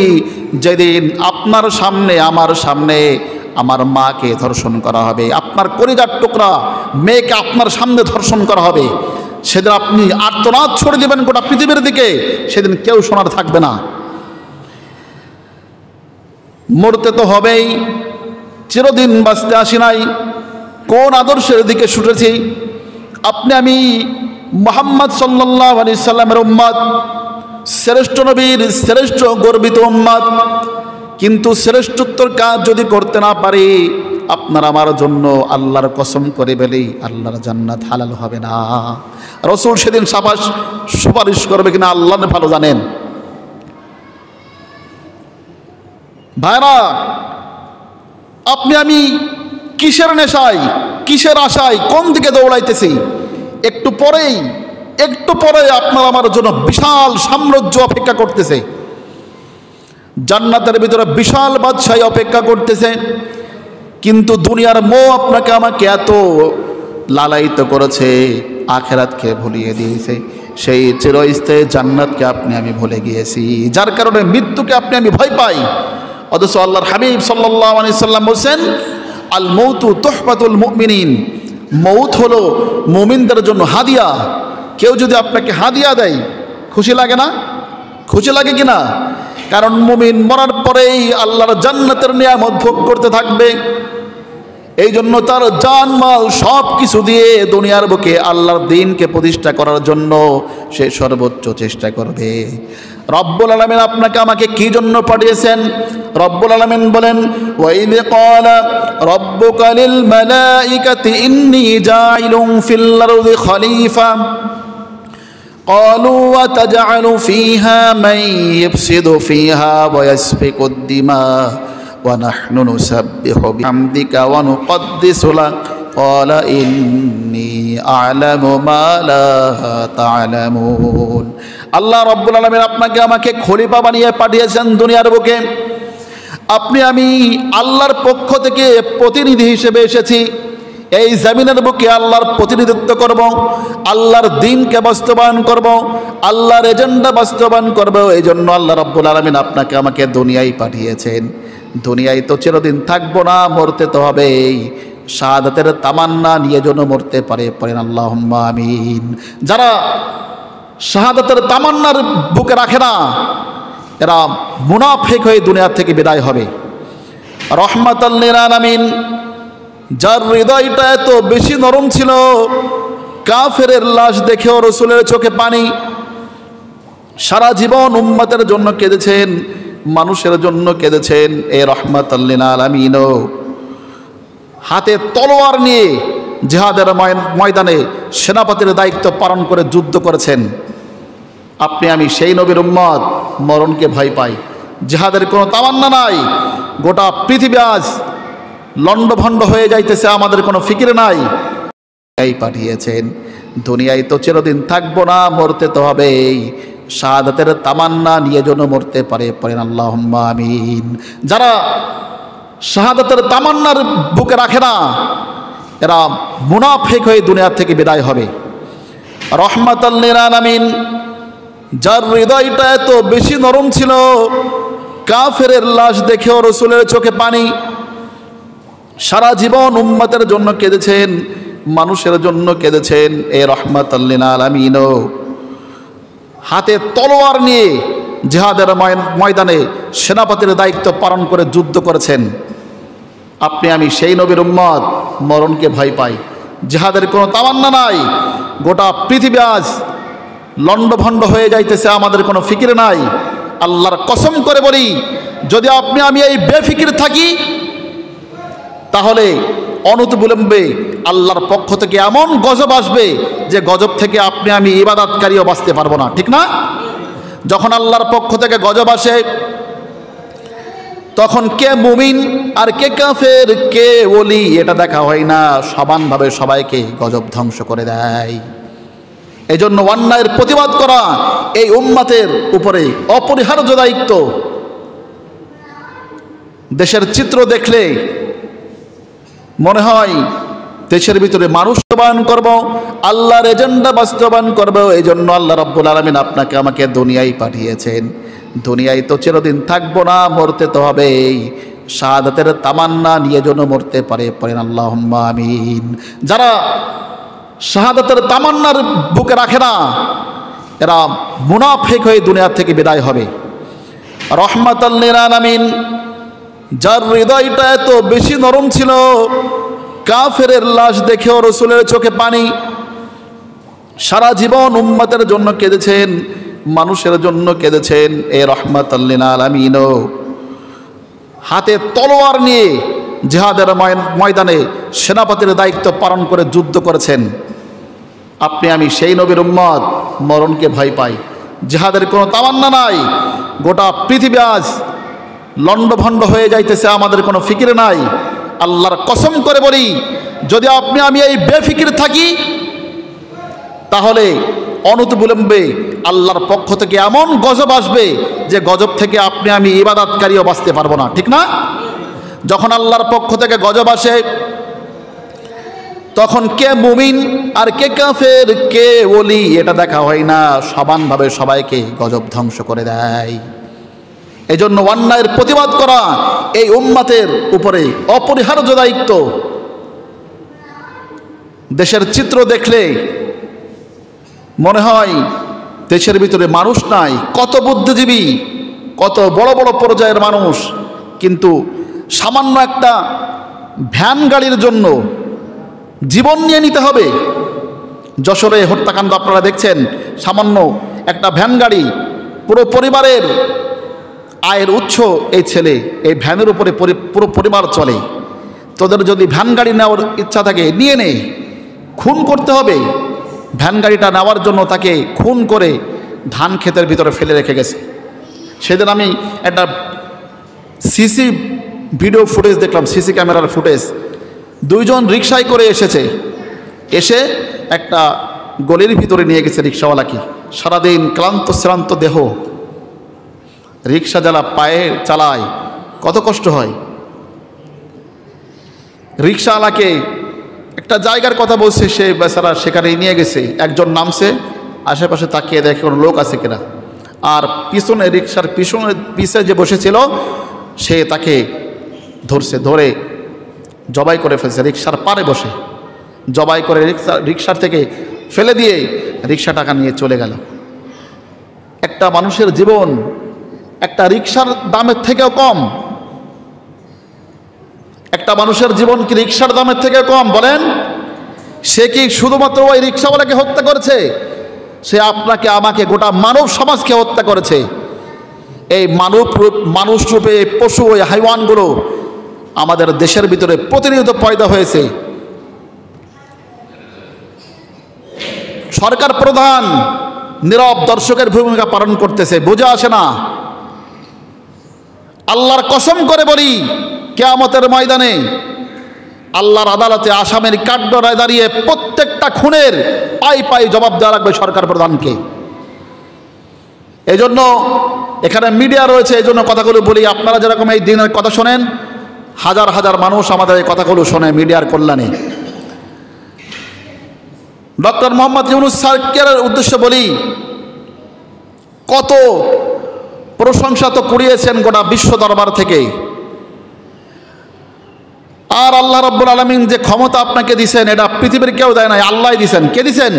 যেদিন আপনার সামনে, আমার সামনে আমার মাকে ধর্ষণ করা হবে, আপনার কলিজার টুকরা মেয়েকে আপনার সামনে ধর্ষণ করা হবে? সেদিন আপনি আর্তনাদ ছড়ে দেবেন গোটা পৃথিবীর দিকে, সেদিন কেউ শোনার থাকবে না। মরতে তো হবেই, চিরদিন বাঁচতে আসি নাই, কোন আদর্শের দিকে ছুটেছি? আপনি আমি মুহাম্মদ সাল্লাল্লাহু আলাইহি সাল্লামের উম্মত, শ্রেষ্ঠ নবীর শ্রেষ্ঠ গর্বিত উম্মত, কিন্তু শ্রেষ্ঠত্বর কাজ যদি করতে না পারি, আপনার আমার জন্য আল্লাহর কসম করে বলি আল্লাহর জান্নাত হালাল হবে না। রাসূল সেদিন সুপারিশ করবে কিনা আল্লাহ ভালো জানেন। ভাইরা, আপনি আমি কিসের নেশায়, কিসের আশায়, কোন দিকে দৌড়াইতেছি? একটু পরে আপনার আমার জন্য বিশাল সাম্রাজ্য অপেক্ষা করতেছে, জান্নাতের ভিতরে বিশাল বাদশাহী অপেক্ষা করতেছে। কিন্তু দুনিয়ার মোহ আপনাকে আমাকে এত লালায়িত করেছে, আখিরাতকে ভুলিয়ে দিয়েছে, সেই চিরস্থায়ী জান্নাতকে আপনি আমি ভুলে গিয়েছি, যার কারণে মৃত্যুকে আপনি আমি ভয় পাই। অথচ আল্লাহর হাবিব সাল্লাল্লাহু আলাইহি সাল্লাম বলেন, আল মৌতু তুহফাতুল মুমিনিন, মৌত হলো মুমিনদের জন্য হাদিয়া। কেউ যদি আপনাকে হাদিয়া দেয় খুশি লাগে না? খুশি লাগে কিনা? কারণ মুমিন মরার পরেই আল্লাহর জান্নাতের নিয়ামত ভোগ করতে থাকবে। এই জন্য তার জান মাল সব কিছু দিয়ে দুনিয়ার বুকে আল্লাহর দ্বীনকে প্রতিষ্ঠা করার জন্য সে সর্বোচ্চ চেষ্টা করবে। রব্বুল আলামিন আপনাকে আমাকে কি জন্য পাঠিয়েছেন? রব্বুল আলামিন বলেন, ওয়াইদ ক্বালা রাব্বুকা লিল মালাইকাতি ইন্নী জাইলুন ফিল আরদি খলিফা قالوا وتجعل فيها من يفسد فيها ويسفك الدماء ونحن نسبح بحمدك ونقدس لك قال إني أعلم ما لا تعلمون। আল্লাহ রাব্বুল আলামিন আপনাকে আমাকে খলিফা বানিয়ে পাঠিয়েছেন দুনিয়ার বুকে। আপনি আমি আল্লাহর পক্ষ থেকে প্রতিনিধি হিসেবে এসেছি। এই জমিনের বুকে আল্লাহর প্রতিনিধিত্ব করব, আল্লাহর দ্বীনকে বাস্তবায়ন করব, আল্লাহর এজেন্ডা বাস্তবায়ন করব। এই জন্য আল্লাহ রাব্বুল আলামিন আপনাকে আমাকে দুনিয়ায় পাঠিয়েছেন। দুনিয়ায় তো চিরদিন থাকবো না, মরতে তো হবেই। শাহাদাতের তামান্না নিয়ে যেন মরতে পারে, পড়েন আল্লাহুম্মা আমিন। যারা শাহাদাতের তামান্নার বুকে রাখে না, এরা মুনাফিক হয়ে দুনিয়া থেকে বিদায় হবে। রহমাতাল লিল আলামিন, যার হৃদয়টা এত বেশি নরম ছিল, কাফেরের লাশ দেখেও রসুলের চোখে পানি। সারা জীবন উম্মতের জন্য কেঁদেছেন, মানুষের জন্য কেঁদেছেন। এ রহমাতাল লিল আলামিন হাতে তলোয়ার নিয়ে জিহাদের ময়দানে সেনাপতির দায়িত্ব পালন করে যুদ্ধ করেছেন। আপনি আমি সেই নবীর উম্মত, মরণকে ভয় পাই, জিহাদের কোনো তামান্না নাই। গোটা পৃথিবী আজ লণ্ডভণ্ড হয়ে যাইতেছে, আমাদের কোনো ফিকির নাই। এই পাঠিয়েছেন, দুনিয়ায় তো চিরদিন থাকবো না, মরতে তো হবেই। শাহাদাতের তামান্না নিয়ে যেন মরতে পারে, পড়েন আল্লাহুম্মা আমিন। যারা শাহাদাতের তামান্নার বুকে রাখে না, এরা মুনাফিক হয়ে দুনিয়া থেকে বিদায় হবে। রহমাতাল লিল আলামিন, যার হৃদয়টা এত বেশি নরম ছিল, কাফেরের লাশ দেখেও রসুলের চোখে পানি। সারা জীবন উম্মতের জন্য কেঁদেছেন, মানুষের জন্য কেঁদেছেন। এ রহমাতাল লিল আলামিন হাতে তলোয়ার নিয়ে জিহাদের ময়দানে সেনাপতির দায়িত্ব পালন করে যুদ্ধ করেছেন। আপনি আমি সেই নবীর উম্মত, মরণকে ভয় পাই, জিহাদের কোনো তামান্না নাই। গোটা পৃথিবী আজ লণ্ডভণ্ড হয়ে যাইতেছে, আমাদের কোনো ফিকির নাই। আল্লাহর কসম করে বলি, যদি আপনি আমি এই বেফিকির থাকি, তাহলে অনতিবিলম্বে আল্লাহর পক্ষ থেকে এমন গজব আসবে যে গজব থেকে আপনি আমি ইবাদতকারীও বাঁচতে পারবো না, ঠিক না? যখন আল্লাহর পক্ষ থেকে গজব আসে, তখন কে মুমিন আর কে কাফের, কে ওলি, এটা দেখা হয় না। সমানভাবে সবাইকে গজব ধ্বংস করে দেয়। এই জন্য অন্যায়ের প্রতিবাদ করা এই উম্মতের উপরে অপরিহার্য দায়িত্ব। দেশের চিত্র দেখলে মনে হয় দেশের ভিতরে মানুষ বাস্তবায়ন করব, আল্লাহর এজেন্ডা বাস্তবায়ন করব। এই জন্য আল্লাহ রাব্বুল আলামিন আপনাকে আমাকে দুনিয়ায় পাঠিয়েছেন। দুনিয়ায় তো চিরদিন থাকবো না, মরতে তো হবেই। শাহাদাতের তামান্না নিয়ে যেন মরতে পারে, পড়েন আল্লাহুম্মা আমিন। যারা শাহাদাতের তামান্নার বুকে রাখে না, এরা মুনাফিক হয়ে দুনিয়া থেকে বিদায় হবে। রহমাতাল লিল আলামিন, যার হৃদয়টা এত বেশি নরম ছিল, কাফেরের লাশ দেখেও রসুলের চোখে পানি। সারা জীবন উম্মতের জন্য কেঁদেছেন, মানুষের জন্য কেঁদেছেন। এ রহমাতাল লিল আলামিন হাতে তলোয়ার নিয়ে জিহাদের ময়দানে সেনাপতির দায়িত্ব পালন করে যুদ্ধ করেছেন। আপনি আমি সেই নবীর উম্মত, মরণকে ভয় পাই, জিহাদের কোনো তামান্না নাই। গোটা পৃথিবী আজ লণ্ডভণ্ড হয়ে যাইতেছে, আমাদের কোনো ফিকির নাই। আল্লাহর কসম করে বলি, যদি আপনি আমি এই বেফিকির থাকি, তাহলে অনতিবিলম্বে আল্লাহর পক্ষ থেকে এমন গজব আসবে যে গজব থেকে আপনি আমি ইবাদতকারীও বাঁচতে পারবো না, ঠিক না? যখন আল্লাহর পক্ষ থেকে গজব আসে, তখন কে মুমিন আর কে কাফের, কে ওলি, এটা দেখা হয় না। সমানভাবে সবাইকে গজব ধ্বংস করে দেয়। এই জন্য অন্যায়ের প্রতিবাদ করা এই উম্মতের উপরে অপরিহার্য দায়িত্ব। দেশের চিত্র দেখলে মনে হয় দেশের ভিতরে মানুষ নাই। কত বুদ্ধিজীবী, কত বড় বড় পর্যায়ের মানুষ, কিন্তু সামান্য একটা ভ্যান গাড়ির জন্য জীবন নিয়ে নিতে হবে। যশোরে হত্যাকাণ্ড আপনারা দেখছেন, সামান্য একটা ভ্যান গাড়ি, পুরো পরিবারের আয়ের উৎস এই ছেলে, এই ভ্যানের উপরে পুরো পরিবার চলে। তোদের যদি ভ্যান গাড়ি নেওয়ার ইচ্ছা থাকে নিয়ে নে, খুন করতে হবে। ভ্যান গাড়িটা নেওয়ার জন্য তাকে খুন করে ধান ক্ষেতের ভিতরে ফেলে রেখে গেছে। সেদিন আমি একটা সিসি ভিডিও ফুটেজ দেখলাম, সিসি ক্যামেরার ফুটেজ। দুইজন রিকশায় করে এসেছে, এসে একটা গলির ভিতরে নিয়ে গেছে রিক্সাওয়ালাকে। সারাদিন ক্লান্ত শ্রান্ত দেহ, রিক্সা যারা পায়ে চালায় কত কষ্ট হয়। রিক্সাওয়ালাকে একটা জায়গার কথা বলছে, সে বেচারা সেখানে নিয়ে গেছে। একজন নামছে, আশেপাশে তাকিয়ে দেখে কোনো লোক আছে কিনা, আর পিছনে রিক্সার পিছে যে বসেছিল সে তাকে ধরছে, ধরে জবাই করে ফেলছে। রিক্সার পারে বসে জবাই করে রিক্সার থেকে ফেলে দিয়ে রিক্সা টাকা নিয়ে চলে গেল। একটা মানুষের জীবন একটা রিক্সার দামের থেকেও কম। একটা মানুষের জীবন কি রিক্সার দামের থেকে কম? বলেন, সে কি শুধুমাত্র ওই রিক্সাওয়ালাকে হত্যা করেছে? সে আপনাকে আমাকে গোটা মানব সমাজকে হত্যা করেছে। এই মানুষ রূপে এই পশু, ওই হাইওয়ানগুলো আমাদের দেশের ভিতরে প্রতিনিয়ত পয়দা হয়েছে। সরকার প্রধান নীরব দর্শকের ভূমিকা পালন করতেছে, বোঝা আসে না। আল্লাহর কসম করে বলি, কিয়ামতের ময়দানে আল্লাহর আদালতে আসামের কাঠগড়ায় দাঁড়িয়ে প্রত্যেকটা খুনের পাই পাই জবাব দেওয়া লাগবে সরকার প্রধানকে। এই জন্য এখানে মিডিয়া রয়েছে, এই জন্য কথাগুলো বলি। আপনারা যেরকম এই দিনের কথা শোনেন, হাজার হাজার মানুষ আমাদের এই কথাগুলো শোনে মিডিয়ার কল্যাণে। ডক্টর মোহাম্মদ ইউনূস স্যারকে উদ্দেশ্যে বলি, কত প্রশংসা তো কুড়িয়েছেন গোটা বিশ্ব দরবার থেকে। আর আল্লাহ রাব্বুল আলামিন যে ক্ষমতা আপনাকে দিয়েছেন, এটা পৃথিবীর কেউ দেয় নাই, আল্লাহ দিয়েছেন। কে দিয়েছেন?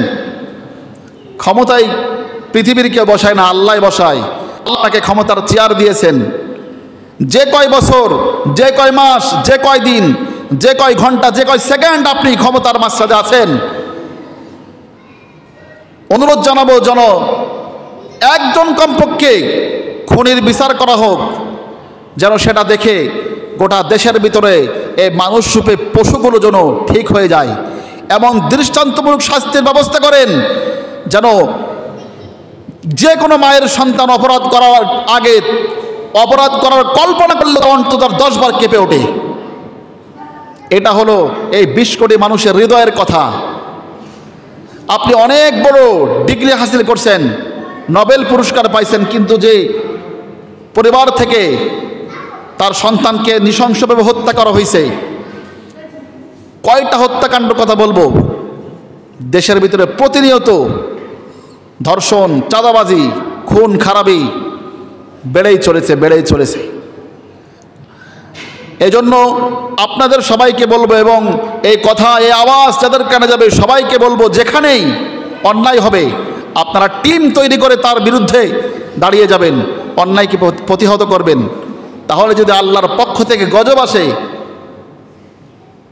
ক্ষমতায় পৃথিবীর কেউ বসায় না, আল্লাহ বসায়। আল্লাহকে ক্ষমতার চেয়ার দিয়েছেন। যে কয় বছর, যে কয় মাস, যে কয় দিন, যে কয় ঘন্টা, যে কয় সেকেন্ড আপনি ক্ষমতার মাঝখানে আছেন, অনুরোধ জানাবো যেন একজন কমপক্ষে খুনির বিচার করা হোক, যেন সেটা দেখে গোটা দেশের ভিতরে এই মানুষ রূপে পশুগুলো যেন ঠিক হয়ে যায়। এবং দৃষ্টান্তমূলক শাস্তির ব্যবস্থা করেন, যেন যে কোনো মায়ের সন্তান অপরাধ করার আগে, অপরাধ করার কল্পনা করলে অন্তত 10 বার কেঁপে ওঠে। এটা হলো এই 20 কোটি মানুষের হৃদয়ের কথা। আপনি অনেক বড় ডিগ্রি হাসিল করছেন, নোবেল পুরস্কার পাইছেন, কিন্তু যে পরিবার থেকে তার সন্তানকে নৃশংসভাবে হত্যা করা হয়েছে, কয়টা হত্যাকাণ্ড কথা বলবো। দেশের ভিতরে প্রতিনিয়ত ধর্ষণ, চাঁদাবাজি, খুন খারাপি বেড়েই চলেছে। এজন্য আপনাদের সবাইকে বলবো, এবং এই কথা, এই আওয়াজ যাদের কানে যাবে সবাইকে বলবো, যেখানেই অন্যায় হবে আপনারা টিম তৈরি করে তার বিরুদ্ধে দাঁড়িয়ে যাবেন, অন্যায়কে প্রতিহত করবেন। তাহলে যদি আল্লাহর পক্ষ থেকে গজব আসে,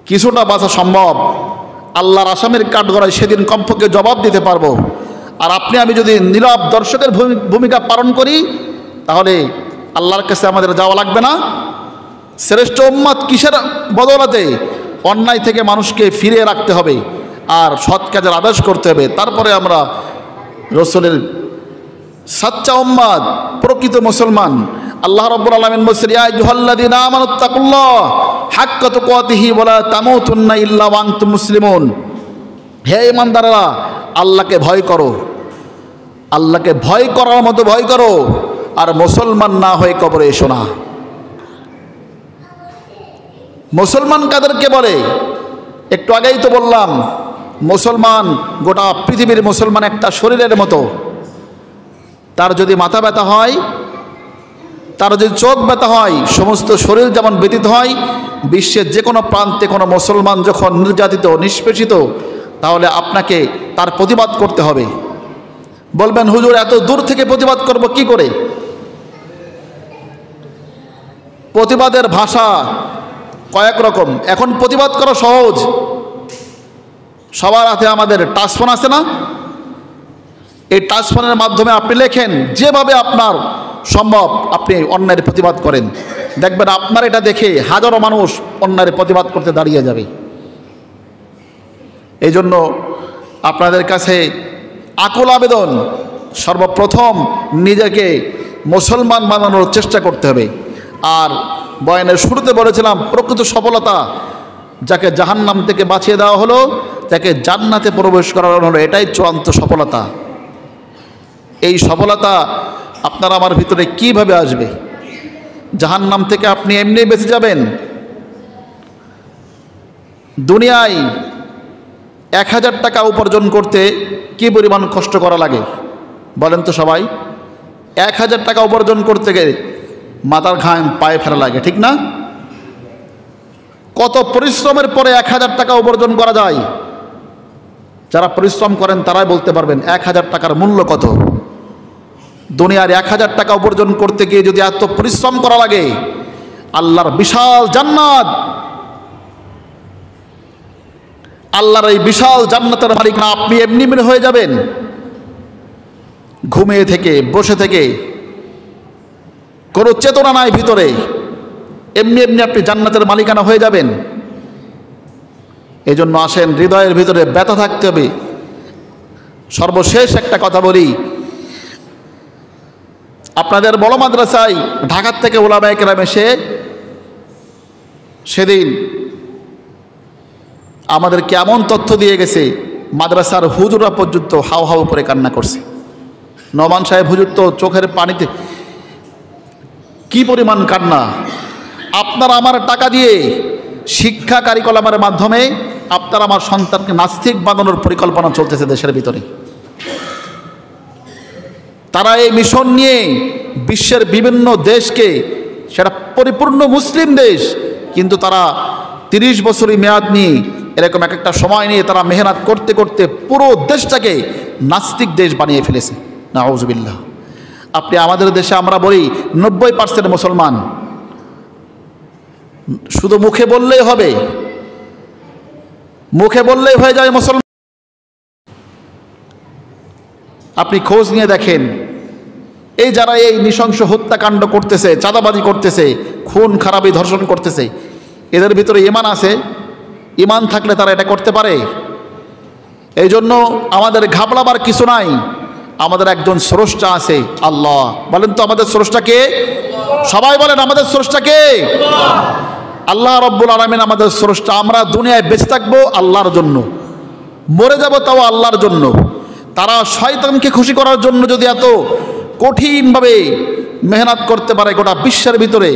কিছুটা বাঁচা সম্ভব। আল্লাহর আসামের কাঠগড়ায় সেদিন কমপক্ষে জবাব দিতে পারবো। আর আপনি আমি যদি নীরব দর্শকের ভূমিকা পালন করি, তাহলে আল্লাহর কাছে আমাদের যাওয়া লাগবে না। শ্রেষ্ঠ উম্মত কিসের বদলাতে? অন্যায় থেকে মানুষকে ফিরিয়ে রাখতে হবে আর সৎ কাজের আদেশ করতে হবে। তারপরে আমরা রসুলের সাচ্চা উম্মত, প্রকৃত মুসলমান। আল্লাহ রাব্বুল আলামিন বলেছেন, ইয়া আইয়ুহাল্লাযীনা আমানুত্তাকুল্লাহ হাক্কা তুকাতিহি ওয়া লা তামুতুন্না ইল্লা ওয়া আনতুম মুসলিমুন। হে ঈমানদাররা, আল্লাহকে ভয় করো, আল্লাহকে ভয় করার মতো ভয় করো, আর মুসলমান না হয়ে কবরে এসো না। মুসলমান কাদেরকে বলে? একটু আগেই তো বললাম, মুসলমান গোটা পৃথিবীর মুসলমান একটা শরীরের মতো। তার যদি মাথা ব্যথা হয়, তার যদি চোখ ব্যথা হয়, সমস্ত শরীর যেমন ব্যথিত হয়, বিশ্বের যে কোনো প্রান্তে কোনো মুসলমান যখন নির্যাতিত, নিষ্পেষিত, তাহলে আপনাকে তার প্রতিবাদ করতে হবে। বলবেন, হুজুর এত দূর থেকে প্রতিবাদ করব কি করে? প্রতিবাদের ভাষা কয়েক রকম। এখন প্রতিবাদ করা সহজ, সবার হাতে আমাদের টাচফোন আছে না? এই টাচফোনের মাধ্যমে আপনি লেখেন, যেভাবে আপনার সম্ভব আপনি অন্যায়ের প্রতিবাদ করেন, দেখবেন আপনার এটা দেখে হাজারো মানুষ অন্যায়ের প্রতিবাদ করতে দাঁড়িয়ে যাবে। এই জন্য আপনাদের কাছে আকুল আবেদন, সর্বপ্রথম নিজেকে মুসলমান বানানোর চেষ্টা করতে হবে। আর বয়ানের শুরুতে বলেছিলাম, প্রকৃত সফলতা যাকে জাহান্নাম থেকে বাঁচিয়ে দেওয়া হলো, তাকে জান্নাতে প্রবেশ করানো হলো, এটাই চূড়ান্ত সফলতা। এই সফলতা আপনার আমার ভিতরে কিভাবে আসবে? জাহান্নাম থেকে আপনি এমনি বেঁচে যাবেন? দুনিয়ায় 1000 টাকা উপার্জন করতে কি পরিমাণ কষ্ট করা লাগে বলেন তো সবাই? 1000 টাকা উপার্জন করতে গেলে মাথার ঘাম পায়ে ফেরা লাগে, ঠিক না? কত পরিশ্রমের পরে 1000 টাকা উপার্জন করা যায়? যারা পরিশ্রম করেন তারাই বলতে পারবেন 1000 টাকার মূল্য কত। দুনিয়ার 1000 টাকা উপার্জন করতে গিয়ে যদি এত পরিশ্রম করা লাগে, আল্লাহর বিশাল জান্নাত, আল্লাহর এই বিশাল জান্নাতের মালিক না আপনি এমনি এমনি হয়ে যাবেন? ঘুমিয়ে থেকে, বসে থেকে, কোনো চেতনা নাই ভিতরে, এমনি এমনি আপনি জান্নাতের মালিকানা হয়ে যাবেন? এই জন্য আসেন, হৃদয়ের ভিতরে ব্যথা থাকতে হবে। সর্বশেষ একটা কথা বলি, আপনাদের বড় মাদ্রাসায় ঢাকার থেকে ওলামায়ে কেরাম এসে সেদিন আমাদেরকে এমন তথ্য দিয়ে গেছে, মাদ্রাসার হুজুরা পর্যন্ত হাউ হাউ করে কান্না করছে। নোমান সাহেব হুজুর তো চোখের পানিতে কি পরিমাণ কান্না। আপনার আমার টাকা দিয়ে শিক্ষা কারিকুলামের মাধ্যমে আপনার আমার সন্তানকে নাস্তিক বানানোর পরিকল্পনা চলতেছে দেশের ভিতরে। তারা এই মিশন নিয়ে বিশ্বের বিভিন্ন দেশকে, সেটা পরিপূর্ণ মুসলিম দেশ, কিন্তু তারা 30 বছরই মেয়াদ নিয়ে এরকম একটা সময় নিয়ে তারা মেহনত করতে করতে পুরো দেশটাকে নাস্তিক দেশ বানিয়ে ফেলেছে। নাউজুবিল্লাহ। আপনি আমাদের দেশে আমরা বলি 90% মুসলমান, শুধু মুখে বললেই হবে, মুখে বললেই হয়ে যায় মুসলমান। আপনি খোঁজ নিয়ে দেখেন, এই যারা এই নৃশংস হত্যাকাণ্ড করতেছে, চাঁদাবাজি করতেছে, খুন খারাপি ধর্ষণ করতেছে, এদের ভিতরে ঈমান আছে? ঈমান থাকলে তারা এটা করতে পারে? এই জন্য আমাদের ঘাবড়াবার কিছু নাই। আমাদের একজন স্রষ্টা আছে, আল্লাহ। বলেন তো আমাদের স্রষ্টা কে? সবাই বলেন আমাদের স্রষ্টা কে? আল্লাহ রব্বুল আলামিন আমাদের স্রষ্টা। আমরা দুনিয়ায় বেঁচে থাকবো আল্লাহর জন্য, মরে যাব তাও আল্লাহর জন্য। তারা শয়তানকে খুশি করার জন্য যদি এত কঠিনভাবে মেহনত করতে পারে, গোটা বিশ্বের ভিতরে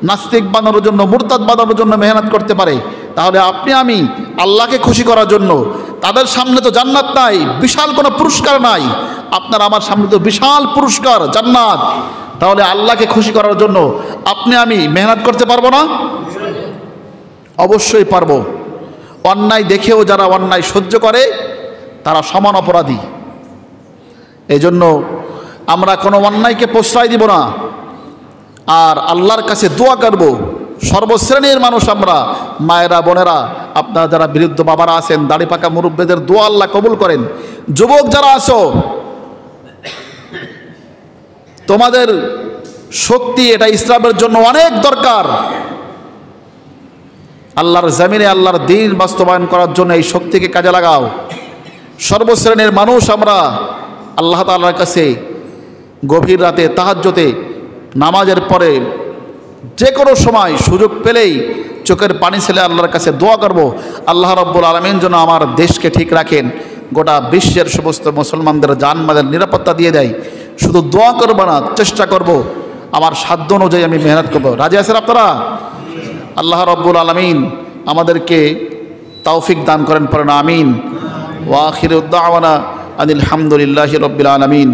নাস্তিক বানানোর জন্য, মুরতাদ বানানোর জন্য মেহনত করতে পারে, তাহলে আপনি আমি আল্লাহকে খুশি করার জন্য, তাদের সামনে তো জান্নাত নাই, বিশাল কোনো পুরস্কার নাই, আপনার আমার সামনে তো বিশাল পুরস্কার জান্নাত, তাহলে আল্লাহকে খুশি করার জন্য আপনি আমি মেহনত করতে পারবো না? অবশ্যই পারবো। অন্যায় দেখেও যারা অন্যায় সহ্য করে তারা সমান অপরাধী। এই জন্য আমরা কোনো অন্যায়কে প্রশ্রয় দিব না, আর আল্লাহর কাছে দোয়া করব। সর্বশ্রেণীর মানুষ আমরা, মায়েরা, বোনেরা, আপনারা যারা বিরুদ্ধ বাবারা আছেন, দাড়ি পাকা মুরব্বীদের দোয়া আল্লাহ কবুল করেন। যুবক যারা আছো, তোমাদের শক্তি এটা ইসলামের জন্য অনেক দরকার। আল্লাহর জমিনে আল্লাহর দ্বীন বাস্তবায়ন করার জন্য এই শক্তিকে কাজে লাগাও। সর্বশ্রেণীর মানুষ আমরা আল্লাহ তাআলার কাছে গভীর রাতে তাহাজ্জুদে নামাজের পরে যে কোনো সময় সুযোগ পেলেই চোখের পানি ছেলে আল্লাহর কাছে দোয়া করব, আল্লাহ রাব্বুল আলামিন যেন আমার দেশকে ঠিক রাখেন, গোটা বিশ্বের সমস্ত মুসলমানদের জানমালের নিরাপত্তা দিয়ে দেয়। শুধু দোয়া করব না, চেষ্টা করব, আমার সাধ্য অনুযায়ী আমি মেহনত করব। রাজি আছেন আপনারা? আল্লাহ রাব্বুল আলামিন আমাদেরকে তৌফিক দান করেন, পড়েন আমিন। ওয়া আখিরু দাওয়ানা আনিল হামদুলিল্লাহি রাব্বিল আলামিন।